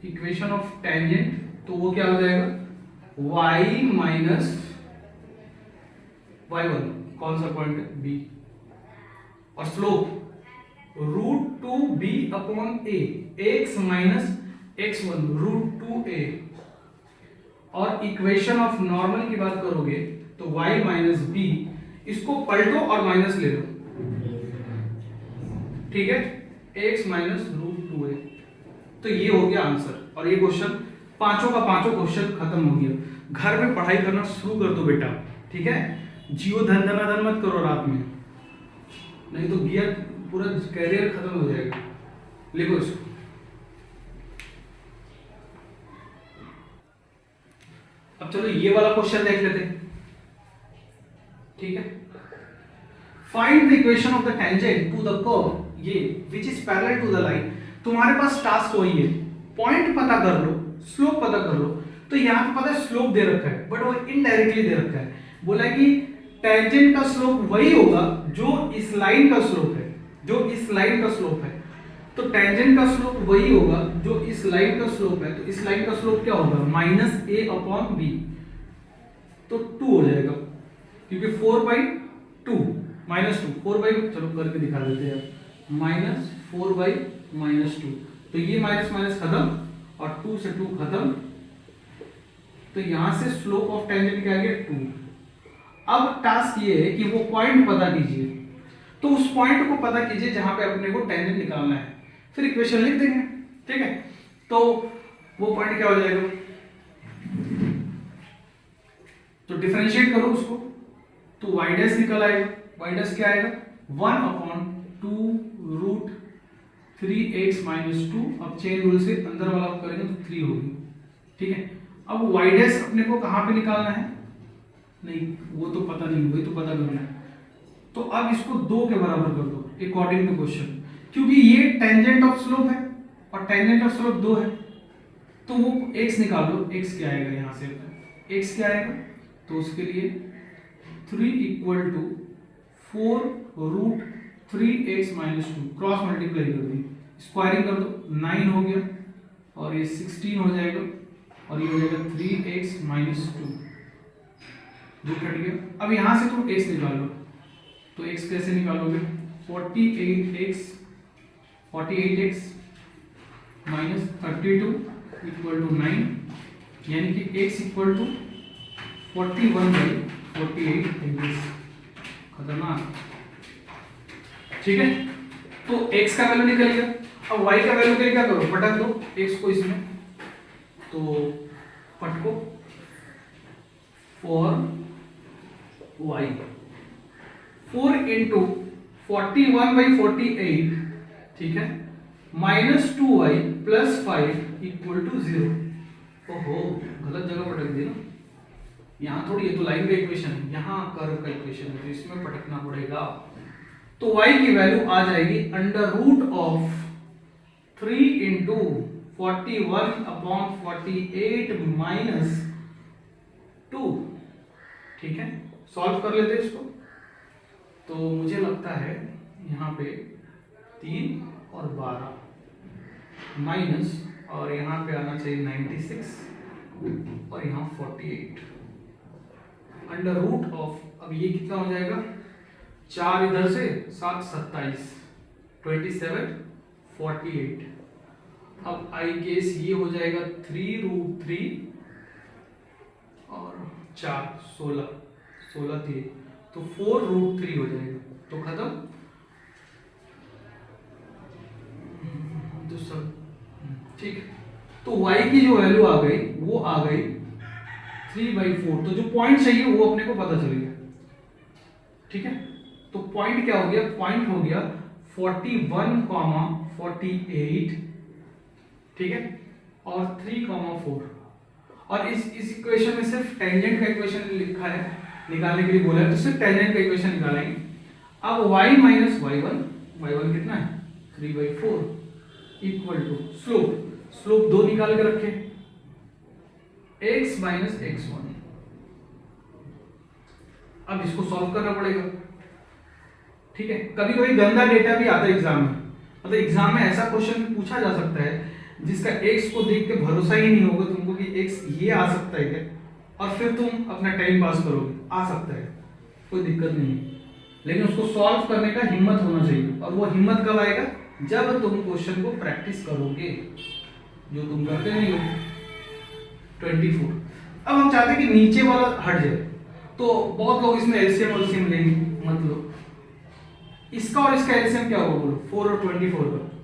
इक्वेशन ऑफ टेंजेंट, तो वो क्या हो जाएगा, y माइनस y1, कौन सा पॉइंट है, b, और slope √2b/a, x minus x1 √2a। और इक्वेशन ऑफ नॉर्मल की बात करोगे तो y माइनस b, इसको पलटो और माइनस ले लो, ठीक है, x माइनस √2a। तो ये हो गया आंसर, और ये क्वेश्चन पांचों का पांचों क्वेश्चन खत्म हो गया। घर में पढ़ाई करना शुरू कर दो बेटा, ठीक है। जियो धन धनाधन मत करो रात में, नहीं तो गियर पूरा कैरियर खत्म हो जाएगा। लिखो इसको, अब चलो ये वाला क्वेश्चन देख लेते हैं, ठीक है। Find the equation of the tangent to the curve ये which is parallel to the line. तुम्हारे पास टास्क वही है, पॉइंट पता कर लो, स्लोप पता कर लो। तो यहां पे पता है स्लोप दे रखा है, बट वो इनडायरेक्टली दे रखा है। बोला कि टेंजेंट का स्लोप वही होगा जो इस लाइन का स्लोप है, जो इस लाइन का स्लोप है। तो टेंजेंट का स्लोप वही होगा जो इस लाइन का स्लोप है। तो इस लाइन का स्लोप क्या होगा, -a/b, तो 2 हो जाएगा, क्योंकि 4/2 -2 4/, चलो करके दिखा देते हैं, -4/-2। तो ये माइनस माइनस खत्म और 2 से 2 खत्म, तो यहां से स्लोप ऑफ टेंजेंट क्या आ गया, 2। अब टास्क ये है कि वो पॉइंट पता कीजिए, तो उस पॉइंट को पता कीजिए जहां पे अपने को टेंजेंट निकालना है, फिर इक्वेशन लिख देंगे, ठीक है। तो वो पॉइंट क्या हो जाएगा, तो डिफरेंशिएट करो उसको, तो y डैश निकल आएगा। y डैश क्या आएगा, 1/2√3x - 2। अब चेन रूल से अंदर वाला करेंगे तो 3 होगी, ठीक है। अब y डैश अपने को कहां पे निकालना है, नहीं वो तो पता नहीं, वही तो पता करना है। तो अब इसको 2 के बराबर कर दो अकॉर्डिंग टू क्वेश्चन, क्योंकि ये टेंजेंट ऑफ स्लोप है और टेंजेंट ऑफ स्लोप 2 है। तो वो x निकाल लो, x क्या आएगा, यहां से x क्या आएगा, तो उसके लिए 3 = 4√3x - 2, क्रॉस मल्टीप्लाई कर दी, स्क्वायरिंग कर दो, 9 हो गया, और ये 16 हो जाएगा, और ये हो जाएगा 3x - 2, 2 कट गया। अब यहां से तुम x निकालो, तो x कैसे निकालोगे, 48x -32 = 9, यानी कि x = 41/48 डिग्री। खतरनाक। ठीक है, तो x का वैल्यू निकल गया। अब y का वैल्यू के लिए क्या करो, पटक दो x को इसमें, तो पटको फॉर y 4 इंटू 41/48, ठीक है, -2y प्लस 5 इक्वल टू 0। ओहो, गलत जगह पटक दी ना, यहाँ थोड़ी, ये तो लाइन का इक्वेशन है, यहाँ कर्व का इक्वेशन है, तो इसमें पटकना पड़ेगा। तो y की वैल्यू आ जाएगी √3 इंटू 41/48 माइनस 2। ठीक है, सॉल्व कर लेते हैं इसको। तो मुझे लगता है यहाँ पे 3 और 12 माइनस, और यहाँ पे आना चाहिए 96 और यहाँ 48 √, अब ये कितना हो जाएगा, 4 इधर से 7 27 27 48। अब आई केस ये हो जाएगा 3√3 और 4 16 16 थी, तो 4√3 हो जाएगा, तो खत्म। तो सब ठीक है, तो y की जो वैल्यू आ गई वो आ गई 3/4। तो जो पॉइंट चाहिए वो अपने को पता चल गया। ठीक है, तो पॉइंट क्या हो गया, पॉइंट हो गया 41,48, ठीक है, और 3,4। और इस इक्वेशन में सिर्फ टेंजेंट का इक्वेशन लिखा है, निकालने के लिए बोला है, तो सिर्फ टेंजेंट का इक्वेशन निकालेंगे। अब y माइनस y1 कितना है 3/4 इक्वल टू स्लोप 2 निकाल के रखे, x माइनस x1। अब इसको सॉल्व करना पड़ेगा। ठीक है, कभी कभी गंदा डेटा भी आता है एग्जाम में, मतलब एग्जाम में ऐसा क्वेश्चन पूछा जा सकता है जिसका x को देख के भरोसा ही नहीं होगा तुमको कि x ये आ सकता है क्या, और फिर तुम अपना टाइम पास करोगे। आ सकता है, कोई दिक्कत नहीं है, लेकिन उसको सॉल्व करने का हिम्मत होना चाहिए। और वो हिम्मत कब आएगा, जब तुम क्वेश्चन को प्रैक्टिस करोगे, जो तुम करते नहीं हो। 24। अब हम चाहते हैं कि नीचे वाला हट जाए, तो बहुत लोग इसमें एलसीएम लेंगे, मतलब इसका और इसका एलसीएम क्या होगा बोलो, 4 और 24 का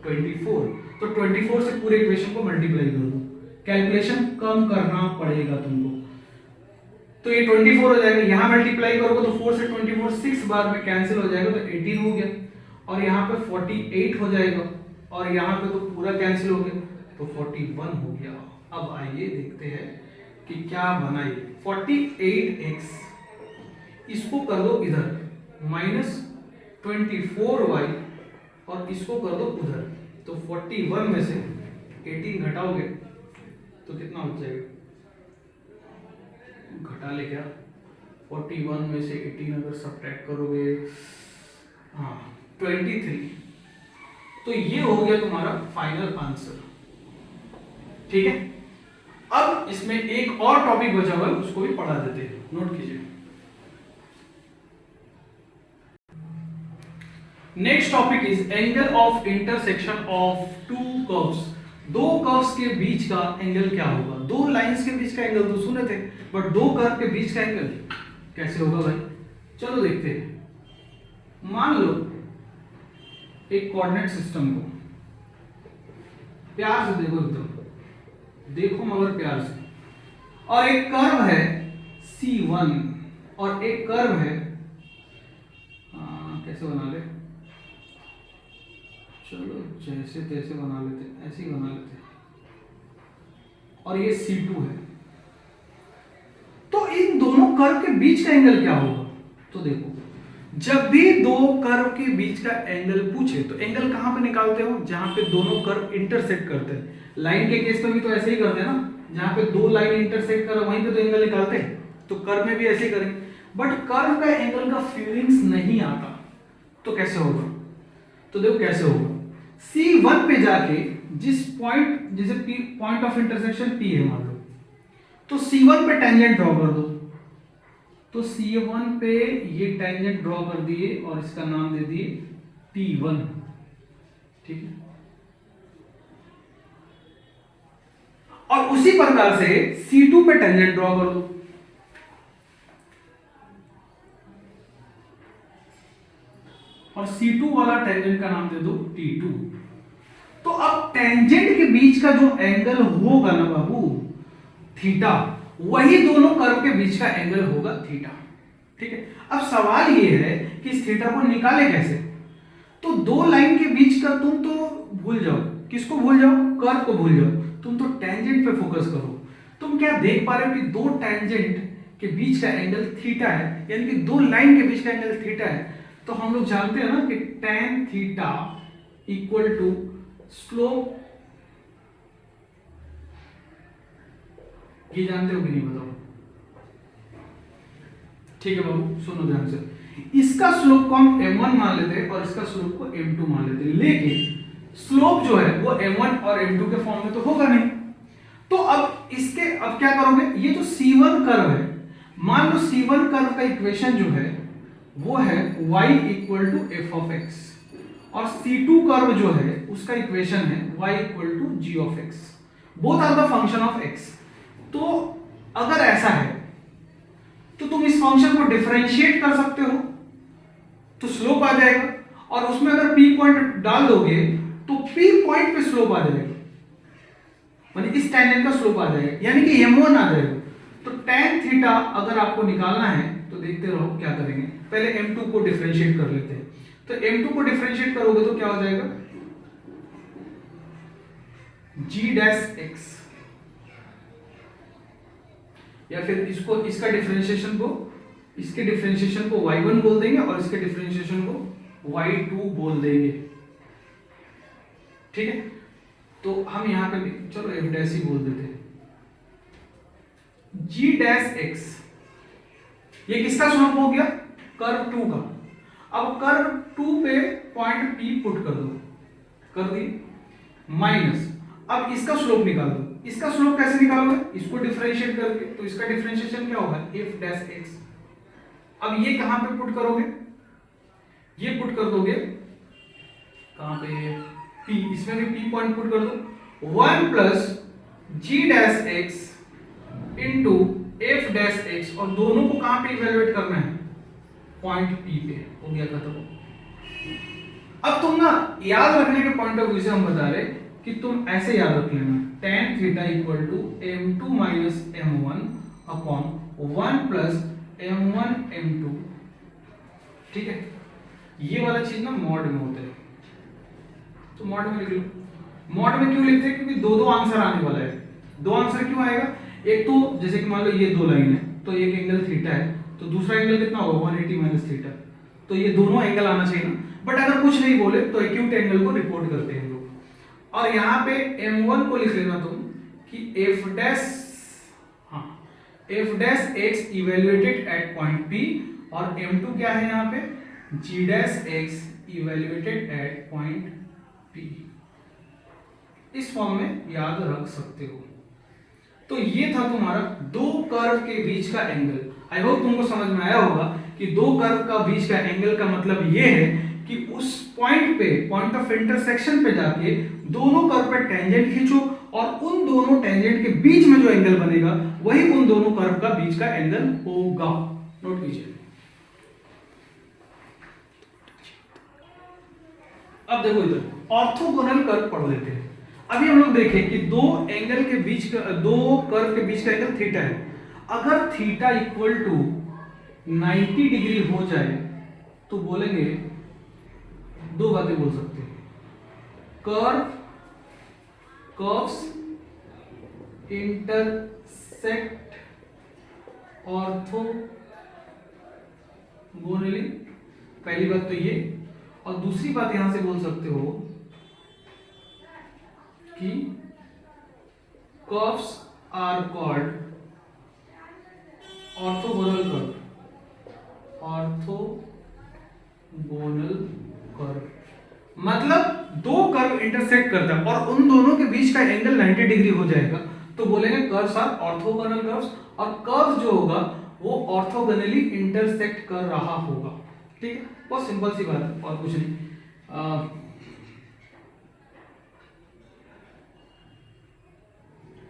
24। तो 24 से पूरे इक्वेशन को मल्टीप्लाई कर दो, कैलकुलेशन कम करना पड़ेगा तुमको। तो ये 24 हो जाएगा, यहां मल्टीप्लाई करोगे तो 4 से 24 6 बार में कैंसिल हो जाएगा, तो 18 हो गया, और यहाँ पे 48 हो जाएगा, और यहाँ पे तो पूरा कैंसिल हो गया, तो 41 हो गया। अब आइए देखते हैं कि क्या बना ये 48x, इसको कर दो इधर -24y, और इसको कर दो उधर, तो 41 में से 18 घटाओगे तो कितना हो जाएगा, घटा ले क्या, 41 में से 18 अगर सब्ट्रैक्ट करोगे, हाँ 23। तो ये हो गया तुम्हारा फाइनल आंसर। ठीक है, अब इसमें एक और टॉपिक बचा हुआ है, उसको भी पढ़ा देते हैं, नोट कीजिए। Next topic is angle of intersection of to curves. दो कर्व्स के बीच का एंगल क्या होगा, दो लाइंस के बीच का एंगल तो सुने थे, बट दो कर्व के बीच का एंगल कैसे होगा भाई, चलो देखते हैं। मान लो एक कोऑर्डिनेट सिस्टम को, प्यार से देखो, एकदम देखो मगर प्यार से, और एक कर्व है C1 और एक कर्व है, कैसे बना ले, चलो जैसे तैसे बना लेते, ऐसे ही बना लेते, और ये C2 है। तो इन दोनों कर्व के बीच का एंगल क्या होगा, तो देखो जब भी दो कर्व के बीच का एंगल पूछे तो एंगल कहां पे निकालते हो, जहां पे दोनों कर्व इंटरसेक्ट करते हैं। लाइन के केस में भी तो ऐसे ही करते हैं ना, जहां पे दो लाइन इंटरसेक्ट कर वहीं पे तो एंगल निकालते हैं, तो कर्व में भी ऐसे ही करेंगे। बट कर्व का एंगल का फीलिंग्स नहीं आता, तो कैसे होगा, तो देखो कैसे होगा। C1 पे जाके जिस पॉइंट, जैसे पॉइंट ऑफ इंटरसेक्शन P है मान लो, तो C1 पे टेंजेंट ड्रॉ कर दो, तो C1 पे ये टेंजेंट ड्रॉ कर दिए और इसका नाम दे दिए T1। ठीक है, और उसी प्रकार से C2 पे टेंजेंट ड्रॉ कर दो, और C2 वाला टेंजेंट का नाम दे दो T2। तो अब टेंजेंट के बीच का जो एंगल होगा ना बाबू थीटा, वही दोनों कर्व के बीच का एंगल होगा थीटा। ठीक है, अब सवाल ये है कि इस थीटा को निकाले कैसे। तो दो लाइन के बीच का तुम तो भूल जाओ, किसको भूल जाओ, कर्व को भूल जाओ, तुम तो टेंजेंट पे फोकस करो। तुम क्या देख पा रहे हो कि दो टेंजेंट के बीच का एंगल थीटा है, यानी कि दो लाइन के बीच का एंगल थीटा है। तो हम लोग जानते हैं ना कि tan theta equal to slope, ये जानते हो कि नहीं बताओ। ठीक है बाबू सुनो ध्यान से, इसका स्लोप को हम m1 मान लेते हैं और इसका स्लोप को m2 मान लेते हैं, लेकिन स्लोप जो है वो m1 और m2 के फॉर्म में तो होगा नहीं। तो अब इसके अब क्या करोगे, ये जो C1 कर्व है, मान लो C1 कर्व का इक्वेशन जो है वो है y equal to F of x, और C2 कर्व जो है उसका इक्वेशन है y equal to g of x, both are the function of x। तो अगर ऐसा है तो तुम इस फंक्शन को डिफरेंशिएट कर सकते हो, तो स्लोप आ जाएगा, और उसमें अगर p पॉइंट डाल दोगे तो p पॉइंट पे स्लोप आ जाएगा, मतलब इस टेंजेंट का स्लोप आ जाएगा, यानी कि m1 आ जाएगा। तो tan थीटा अगर आपको निकालना है तो देखते रहो क्या करेंगे, पहले m2 को डिफरेंशिएट कर लेते हैं। तो m2 को डिफरेंशिएट करोगे तो क्या हो जाएगा, g डैश x, या फिर इसको इसका डिफरेंशिएशन को, इसके डिफरेंशिएशन को y1 बोल देंगे और इसके डिफरेंशिएशन को y2 बोल देंगे। ठीक है, तो हम यहां पे चलो f डैश ही बोल देते हैं, g डैश x, ये किसका स्लोप हो गया, कर्व 2 का। अब कर्व 2 पे पॉइंट p पुट कर दो, कर दी, माइनस, अब इसका स्लोप निकाल दो। इसका स्लोप कैसे निकालोगे, इसको डिफरेंशिएट करके, तो इसका डिफरेंशिएशन क्या होगा, f डैश x। अब ये कहां पे पुट करोगे, ये पुट कर दोगे कहां पे, p, इसमें भी p पॉइंट पुट कर दो, 1 plus g dash x into f dash x, और दोनों को कहां पे इवैल्यूएट करना है, पॉइंट p पे। हो गया खत्म। अब तुम ना याद रखने के पॉइंट ऑफ व्यू से हम बता रहे कि तुम ऐसे याद रख लेना, tan theta equal to m2 minus m1 upon 1 plus m1 m2। ठीक है, ये वाला चीज ना मॉड में होता है, तो मॉड में लिख लो। मॉड में क्यों लिखते हैं, क्योंकि दो दो आंसर आने वाला है। दो आंसर क्यों आएगा, एक तो जैसे कि मान लो ये दो लाइन है, तो एक एंगल थीटा है, तो दूसरा एंगल कितना होगा 180 माइनस थीटा, तो ये दोनों एंगल आना चाहिए ना। बट अगर कुछ नहीं बोले तो एक्यूट एंगल को रिपोर्ट करते हैं लोग। और यहाँ पे m1 को लिख लेना तुम कि f डैश, हाँ, f dash x evaluated at point p, और m2 क्या है यहाँ पे, g dash x evaluated at point p। इस फॉर्म में याद रख सकते हो। तो ये था तुम्हारा दो कर्व के बीच का एंगल। आई होप तुमको समझ में आया होगा कि दो कर्व का बीच का एंगल का मतलब ये है कि उस पॉइंट पे, पॉइंट ऑफ इंटरसेक्शन पे जाके दोनों कर्व पे टेंजेंट खींचो, और उन दोनों टेंजेंट के बीच में जो एंगल बनेगा वही उन दोनों कर्व का बीच का एंगल होगा। नोट कीजिए। अब देखो इधर ऑर्थोगोनल कर्व पढ़ लेते हैं। अभी हम लोग देखें कि दो एंगल के बीच का, दो कर्व के बीच का एंगल थीटा है। अगर थीटा इक्वल टू 90 डिग्री हो जाए तो बोलेंगे, दो बातें बोल सकते हैं, कर्व्स इंटरसेक्ट ऑर्थोगोनली, पहली बात तो ये, और दूसरी बात यहां से बोल सकते हो कि curves are called orthogonal curve, orthogonal curve मतलब दो कर्व इंटरसेक्ट करता है और उन दोनों के बीच का एंगल 90 डिग्री हो जाएगा, तो बोलेंगे कर्व्स आर ऑर्थोगोनल कर्व्स, और कर्व जो होगा वो ऑर्थोगोनली इंटरसेक्ट कर रहा होगा। ठीक है, बहुत सिंपल सी बात है और कुछ नहीं।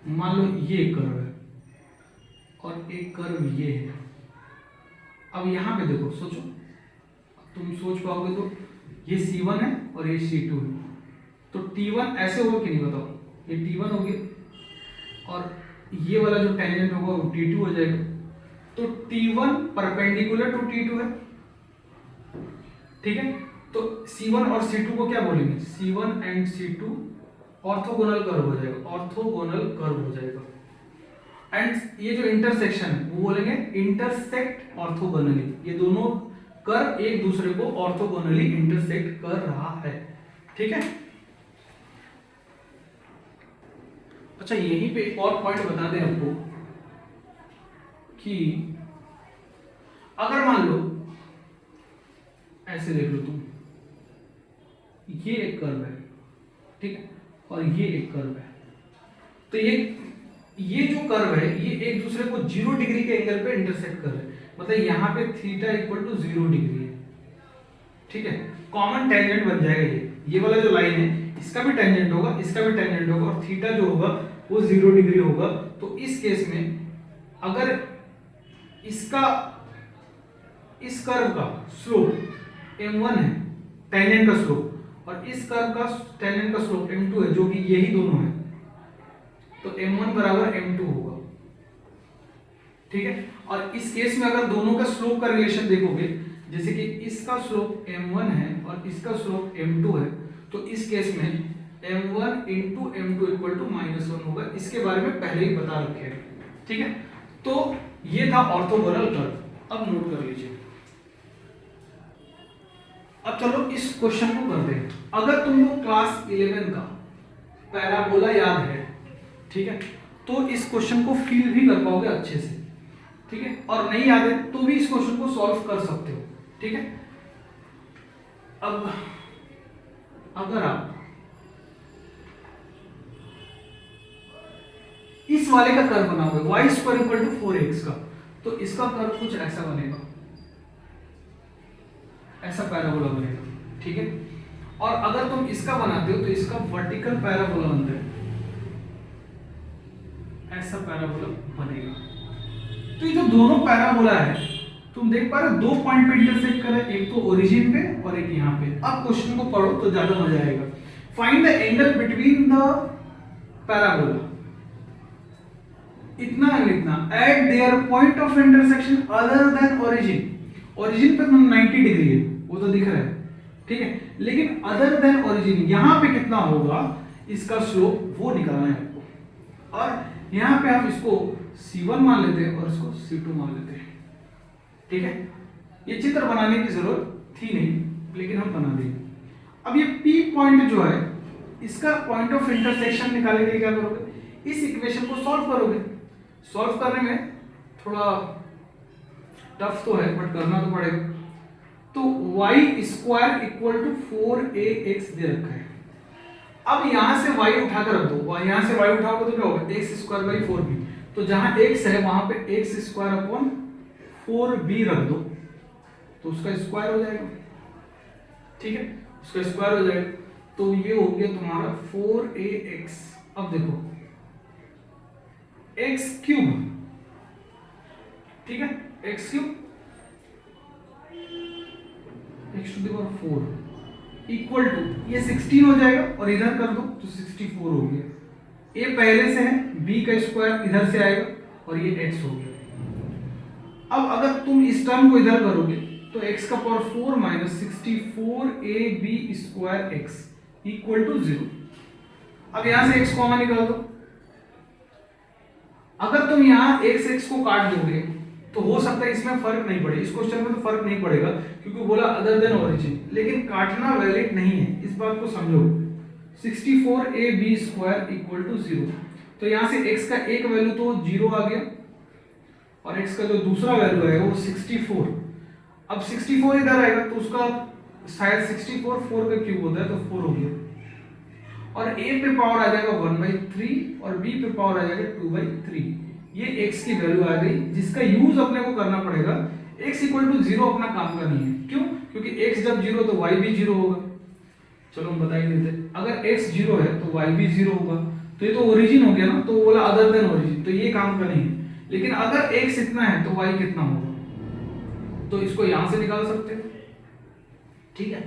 मान लो ये कर्व है और एक कर्व ये है। अब यहां पे देखो, सोचो, तुम सोच पाओगे तो ये C1 है और ये C2 है, तो T1 ऐसे होगा कि नहीं बताओ, ये T1 हो गया और ये वाला जो टेंजेंट होगा वो T2 हो जाएगा। तो T1 परपेंडिकुलर टू T2 है, ठीक है। तो C1 और C2 को क्या बोलेंगे, C1 and C2 orthogonal curve हो जाएगा, ऑर्थोगोनल कर्व हो जाएगा। एंड ये जो इंटरसेक्शन है वो बोलेंगे इंटरसेक्ट ऑर्थोगोनली, ये दोनों कर्व एक दूसरे को ऑर्थोगोनली इंटरसेक्ट कर रहा है, ठीक है। अच्छा यहीं पे एक और पॉइंट बता दें आपको कि अगर मान लो ऐसे देख लो तुम, ये एक कर्व है, ठीक है, और ये एक कर्व है, तो ये जो कर्व है ये एक दूसरे को 0 डिग्री के एंगल पे इंटरसेक्ट कर रहे हैं, मतलब यहाँ पे थीटा इक्वल टू 0 डिग्री है, ठीक है। कॉमन टेंजेंट बन जाएगा ये वाला जो लाइन है इसका भी टेंजेंट होगा, इसका भी टेंजेंट होगा, और थीटा जो होगा वो 0 डिग्री होगा। तो इस केस में अगर इस कर्व का स्लोप m1 है, टेंजेंट का स्लोप, और इस कर्व का टेंजेंट का स्लोप m2 है, जो कि यही दोनों है, तो m1 बराबर m2 होगा, ठीक है। और इस केस में अगर दोनों का स्लोप का रिलेशन देखोगे, जैसे कि इसका स्लोप m1 है और इसका स्लोप m2 है, तो इस केस में m1 into m2 equal to -1 होगा। इसके बारे में पहले ही बता रखे हैं, ठीक है। तो ये था ऑर्थोगोनल कर्व, अब नोट कर लीजिए। अब चलो इस क्वेश्चन को करते हैं। अगर तुमको क्लास 11 का पैराबोला याद है, ठीक है, तो इस क्वेश्चन को फील भी कर पाओगे अच्छे से, ठीक है, और नहीं याद है तो भी इस क्वेश्चन को सॉल्व कर सकते हो, ठीक है। अब अगर आप इस वाले का कर्व बनाओगे y² इक्वल टू 4x का, तो इसका कर्व कुछ ऐसा बनेगा, ऐसा पैराबोला बनेगा, ठीक है। और अगर तुम इसका बनाते हो तो इसका वर्टिकल पैराबोला बनता है, ऐसा पैराबोला बनेगा। तो ये जो दोनों पैराबोला है तुम देख पा रहे हो, दो पॉइंट पे इंटरसेक्ट कर रहे हैं, एक तो ओरिजिन पे और एक यहाँ पे। अब क्वेश्चन को पढ़ो तो ज्यादा मजा आएगा। Find the angle between the parabola, इतना एंड इतना, eight their point of intersection other than origin. Origin पे 90 डिग्री है, वो तो दिख रहा है, ठीक है, लेकिन अदर देन ओरिजिन यहाँ पे कितना होगा इसका स्लोप वो निकालना है आपको। और यहाँ पे हम इसको C1 मान लेते हैं और इसको C2 मान लेते हैं, ठीक है। ये चित्र बनाने की जरूरत थी नहीं, लेकिन हम बना देंगे। अब ये P पॉइंट जो है इसका पॉइंट ऑफ इंटरसेक्शन निकालने के लिए क्या करोगे, इस इक्वेशन को सॉल्व करोगे। सॉल्व करने में थोड़ा टफ तो है बट करना तो पड़ेगा। तो y² इक्वल टू 4ax दे रखा है। अब यहां से y उठाकर रख दो, यहां से y उठाओगे तो क्या होगा, x² 4b। तो जहां x है वहां पे x² अपॉन 4b रख दो, तो उसका स्क्वायर हो जाएगा, ठीक है, उसका स्क्वायर हो जाएगा। तो ये हो गया तुम्हारा 4ax। अब देखो x³, ठीक है, x³ x⁴ इक्वल टू, ये 16 हो जाएगा और इधर कर दो तो 64 हो गया। a पहले से है, b का स्क्वायर इधर से आएगा और ये x हो गया। अब अगर तुम इस टर्म को इधर करोगे तो x⁴ minus 64ab² x equal to 0। अब यहां से x कॉमन निकाल दो। अगर तुम यहां x को काट दोगे तो हो सकता है इसमें फर्क नहीं पड़े, इस क्वेश्चन में तो फर्क नहीं पड़ेगा क्योंकि बोला अदर देन ओरिजिन, लेकिन काटना वैलिड नहीं है, इस बात को समझो। 64ab² equal to 0। तो यहां से x का एक वैल्यू तो 0 आ गया और x का जो दूसरा वैल्यू है वो 64। अब 64 इधर आएगा तो उसका शायद 64 4 का क्यूब होता है तो 4 हो गया। और a पे पावर आ जाएगा 1/3 और b पे पावर आ जाएगा 2/3। ये x की वैल्यू आ गई जिसका यूज अपने को करना पड़ेगा। x इक्वल टू 0 अपना काम का नहीं है, क्यों, क्योंकि x जब 0 तो y भी 0 होगा। चलो हम बता ही देते, अगर x 0 है तो y भी 0 होगा, तो ये तो ओरिजिन हो गया ना, तो बोला अदर देन ओरिजिन, तो ये काम का नहीं है। लेकिन अगर x इतना है तो y कितना होगा, तो इसको यहां से निकाल सकते हैं, ठीक है।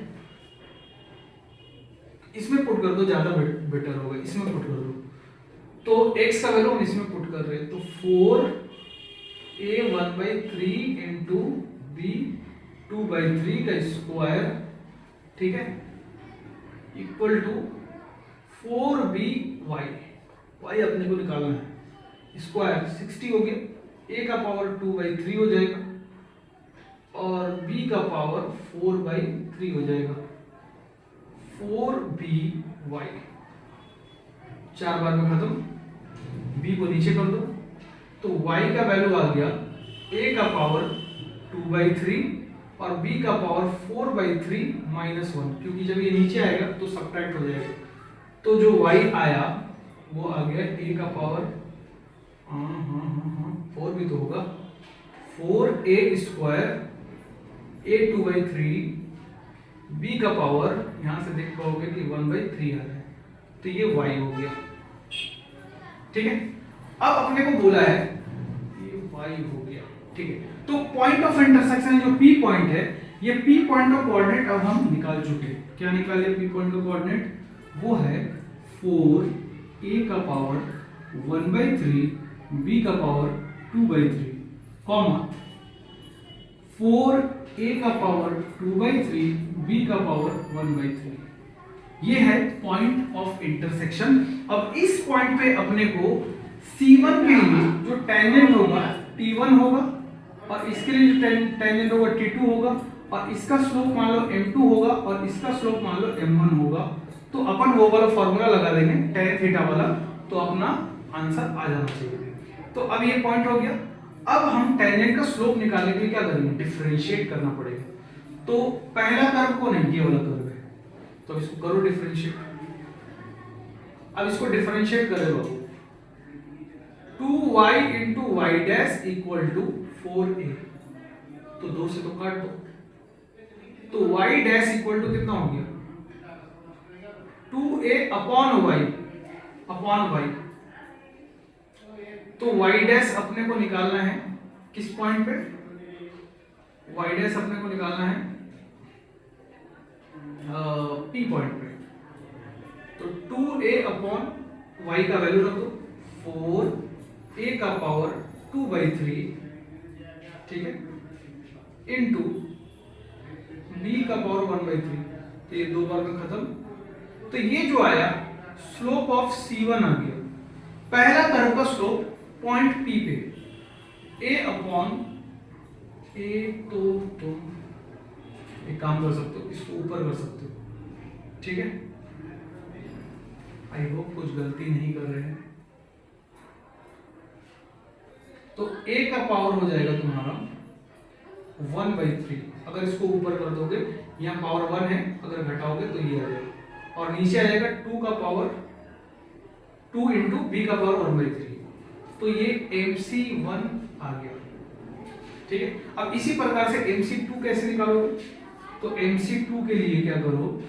इसमें पुट कर दो, ज्यादा बेटर होगा, इसमें पुट कर दो। तो x का वैल्यू हम इसमें पुट कर रहे हैं, तो 4a1/3 इंटू b 2/3 का स्क्वायर, ठीक है, इक्वल टू 4by, y अपने को निकालना है, स्क्वायर 60 हो गया, a का पावर 2/3 हो जाएगा और b का पावर 4/3 हो जाएगा, 4by, 4 बार में खत्म, b को नीचे कर दो, तो y का वैल्यू आ गया a का पावर 2/3 और b का पावर 4/3 -1, क्योंकि जब ये नीचे आएगा तो सब्ट्रैक्ट हो जाएगा, तो जो y आया वो आ गया a का पावर 4 भी तो होगा, 4a² a 2/3, b का पावर यहां से देख पाओगे कि 1/3 आ रहा है, तो ये y हो गया, ठीक है। अब अपने को बोला है ये y हो गया, ठीक है। तो पॉइंट ऑफ इंटरसेक्शन जो p पॉइंट है, ये p पॉइंट का कोऑर्डिनेट अब हम निकाल चुके हैं। क्या निकाले p पॉइंट का कोऑर्डिनेट? वो है 4a का पावर 1/3 b का पावर 2/3 कॉमा 4a का पावर 2/3 b का पावर 1/3। ये है पॉइंट ऑफ इंटरसेक्शन। अब इस पॉइंट पे अपने को C1 के लिए जो टेंजेंट होगा T1 होगा और इसके लिए जो टेंजेंट होगा T2 होगा और इसका स्लोप मान लो M2 होगा और इसका स्लोप मान लो M1 होगा। तो अपन वो वाला फॉर्मूला लगा देंगे tan थीटा वाला, तो अपना आंसर आ जाना चाहिए। तो अब ये पॉइंट हो गया। अब हम टेंजेंट का स्लोप निकालने के लिए क्या करेंगे? डिफरेंशिएट करना पड़ेगा। तो पहला कर्व को नहीं, ये वाला कर्व है, तो इसको करो डिफरेंशिएट। अब इसको डिफरेंशिएट करें बाबू, 2y into y dash equal to 4a, तो 2 से तो काट दो, तो y डैश इक्वल टू कितना हो गया? 2a अपॉन y, तो y डैश अपने को निकालना है किस पॉइंट पे? y डैश अपने को निकालना है p पॉइंट पे। तो 2a अपॉन y का वैल्यू रखो 4a का पावर 2/3, ठीक है, इनटू b का पावर 1/3, तो ये 2 बार में खत्म। तो ये जो आया स्लोप ऑफ C1 आ गया। पहला कर्व का स्लोप पॉइंट P पे a अपॉन a, तो तुम एक काम कर सकते हो, इसको ऊपर कर सकते हो, ठीक है। आई होप कुछ गलती नहीं कर रहे हैं। तो a का पावर हो जाएगा तुम्हारा 1/3, अगर इसको ऊपर कर दोगे, यहाँ पावर 1 है, अगर घटाओगे तो ये आ जाएगा और नीचे आ जाएगा 2 का पावर 2 इंटू बी का पावर 1/3, तो ये MC1 आ गया, ठीक है। अब इसी प्रकार से MC2 कैसे निकालोगे? तो MC2 के लिए क्या करो,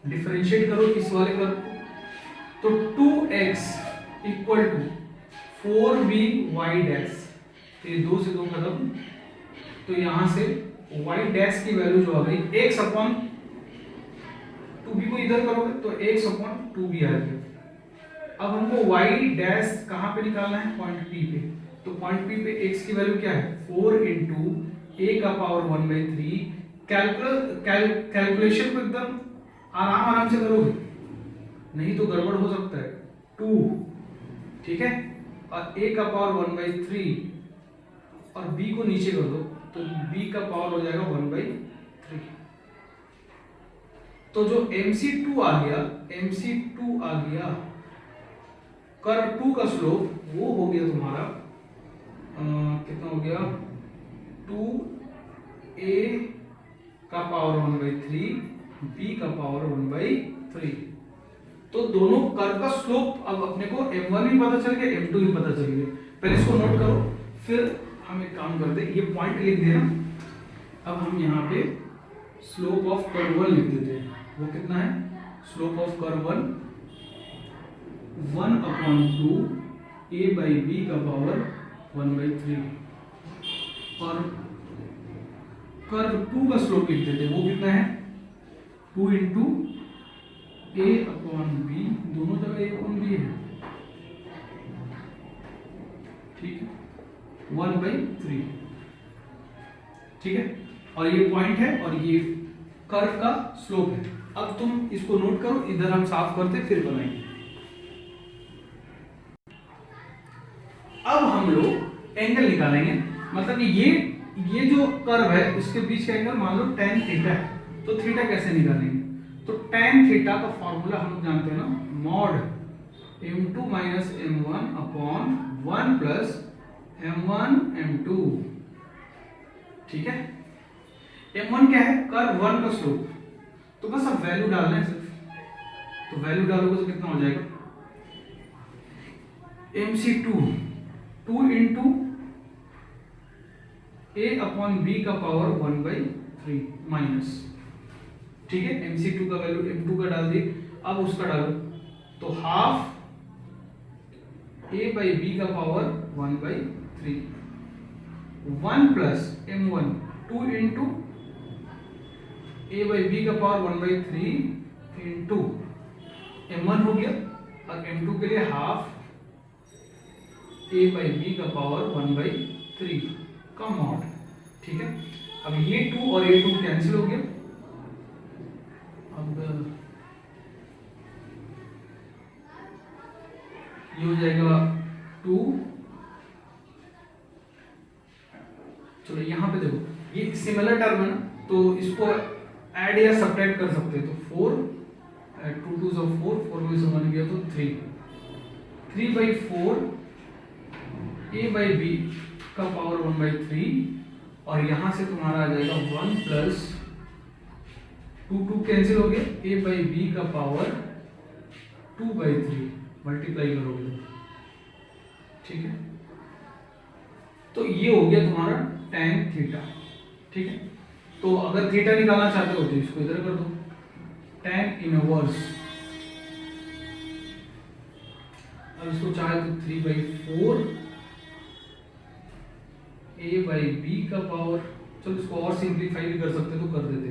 डिफरेंशिएट करो इस वाले कर्व को, तो 2x equal to 4by dash, तो ये 2 से 2 खत्म, तो यहां से y डैश की वैल्यू जो आ गई x अपॉन 2b को इधर करोगे तो x अपॉन 2b आ गया। अब हमको y डैश कहां पे निकालना है? पॉइंट P पे। तो पॉइंट P पे x की वैल्यू क्या है? 4 इंटू a का पावर 1/3। कैलकुलेशन को एकदम आराम से करोगे, नहीं तो गड़बड़ हो सकता है। 2, ठीक है, और a का पावर 1/3 और b को नीचे कर दो, तो b का पावर हो जाएगा 1/3। तो जो MC2 आ गया, कर्व 2 का स्लोप वो हो गया तुम्हारा कितना हो गया? 2a का पावर 1/3, b का पावर 1/3। तो दोनों कर्व का स्लोप अब अपने को M1 भी पता चल गया, M2 भी पता चल गया। पहले इसको नोट करो, फिर हम एक काम करते हैं, ये पॉइंट लिख देना। अब हम यहाँ पे स्लोप ऑफ कर्व 1 लिख देते हैं। वो कितना है? स्लोप ऑफ कर्व 1/2 a/b का पावर 1/3, और कर्व 2 का स्लोप लिख देते हैं। वो कितना है? 2 इंटू ए अपॉन बी, दोनों जगह ए अपॉन बी है, ठीक है, 1/3, ठीक है, और ये पॉइंट है और ये कर्व का स्लोप है। अब तुम इसको नोट करो, इधर हम साफ करते फिर बनाएंगे। अब हम लोग एंगल निकालेंगे, मतलब ये जो कर्व है इसके बीच का एंगल मान लो tan थीटा है, तो थीटा कैसे निकालेंगे? तो tan थीटा का फॉर्मूला हम लोग जानते हैं ना, mod m2 minus m1 upon 1 plus m1 m2, ठीक है। m1 क्या है? कर्व 1 का स्लोप, तो बस अब वैल्यू डालना है सिर्फ, तो वैल्यू डालोगे तो कितना हो जाएगा? mc2 2 into a upon b का पावर 1/3 माइनस, ठीक है, mc2 का वैल्यू m2 का डाल दिए, अब उसका डालो, तो हाफ a बाई b का power 1/3, 1 plus m1 2 into a by b का पावर 1/3 इंटू m1 हो गया, और m2 के लिए हाफ a बाई b का पावर 1/3 का मॉड, ठीक है। अब ये 2 और ये 2 कैंसिल हो गया, अब ये हो जाएगा 2, चलो यहाँ पे देखो, ये सिमिलर टर्म है ना, तो इसको ऐड या सब्ट्रैक्ट कर सकते हैं, तो 4 2 2 जो 4 4 में से 1 गया तो 3/4 a बाई बी का पावर 1/3, और यहां से तुम्हारा आ जाएगा 1 प्लस 2 कैंसिल हो गया, a बाई बी का पावर 2/3 मल्टीप्लाई करोगे, ठीक है। तो ये हो गया तुम्हारा tan थीटा, ठीक है। तो अगर थीटा निकालना चाहते हो तो इसको इधर कर दो, tan इनवर्स, अब इसको चाहे तो 3/4 a बाई बी का पावर, चलो इसको और सिंप्लीफाई भी कर सकते तो कर देते,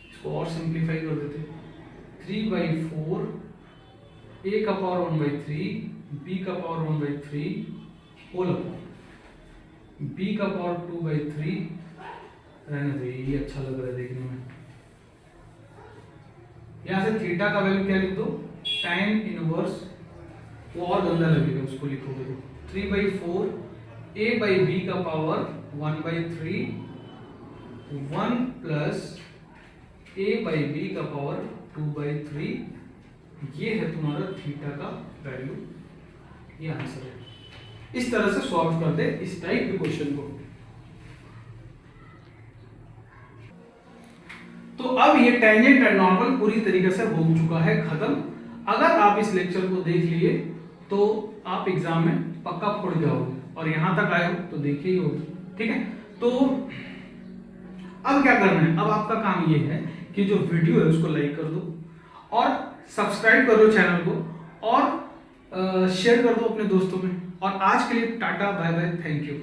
इसको और सिंप्लीफाई कर देते, 3/4 a का पावर 1/3 b का पावर 1/3 होल अपॉन b का पावर 2/3, रहने दो, ये अच्छा लग रहा है देखने में। यहां से थीटा का वैल्यू क्या लिख दो? tan इनवर्स, वो और गंदा लगेगा, उसको लिखोगे तो 3/4 a बाई बी का पावर 1/3 1 प्लस a बाई बी का पावर 2/3, ये है तुम्हारा थीटा का वैल्यू, ये आंसर है। इस तरह से सॉल्व कर दे इस टाइप के क्वेश्चन को। तो अब ये टेंजेंट एंड नॉर्मल पूरी तरीके से हो चुका है खत्म। अगर आप इस लेक्चर को देख लिए तो आप एग्जाम में पक्का फोड़ जाओगे, और यहां तक आए हो तो देखिए ही होगा, ठीक है। तो अब क्या करना है? अब आपका काम ये है कि जो वीडियो है उसको लाइक कर दो और सब्सक्राइब कर दो चैनल को, और शेयर कर दो अपने दोस्तों में। और आज के लिए tata bye bye, thank you.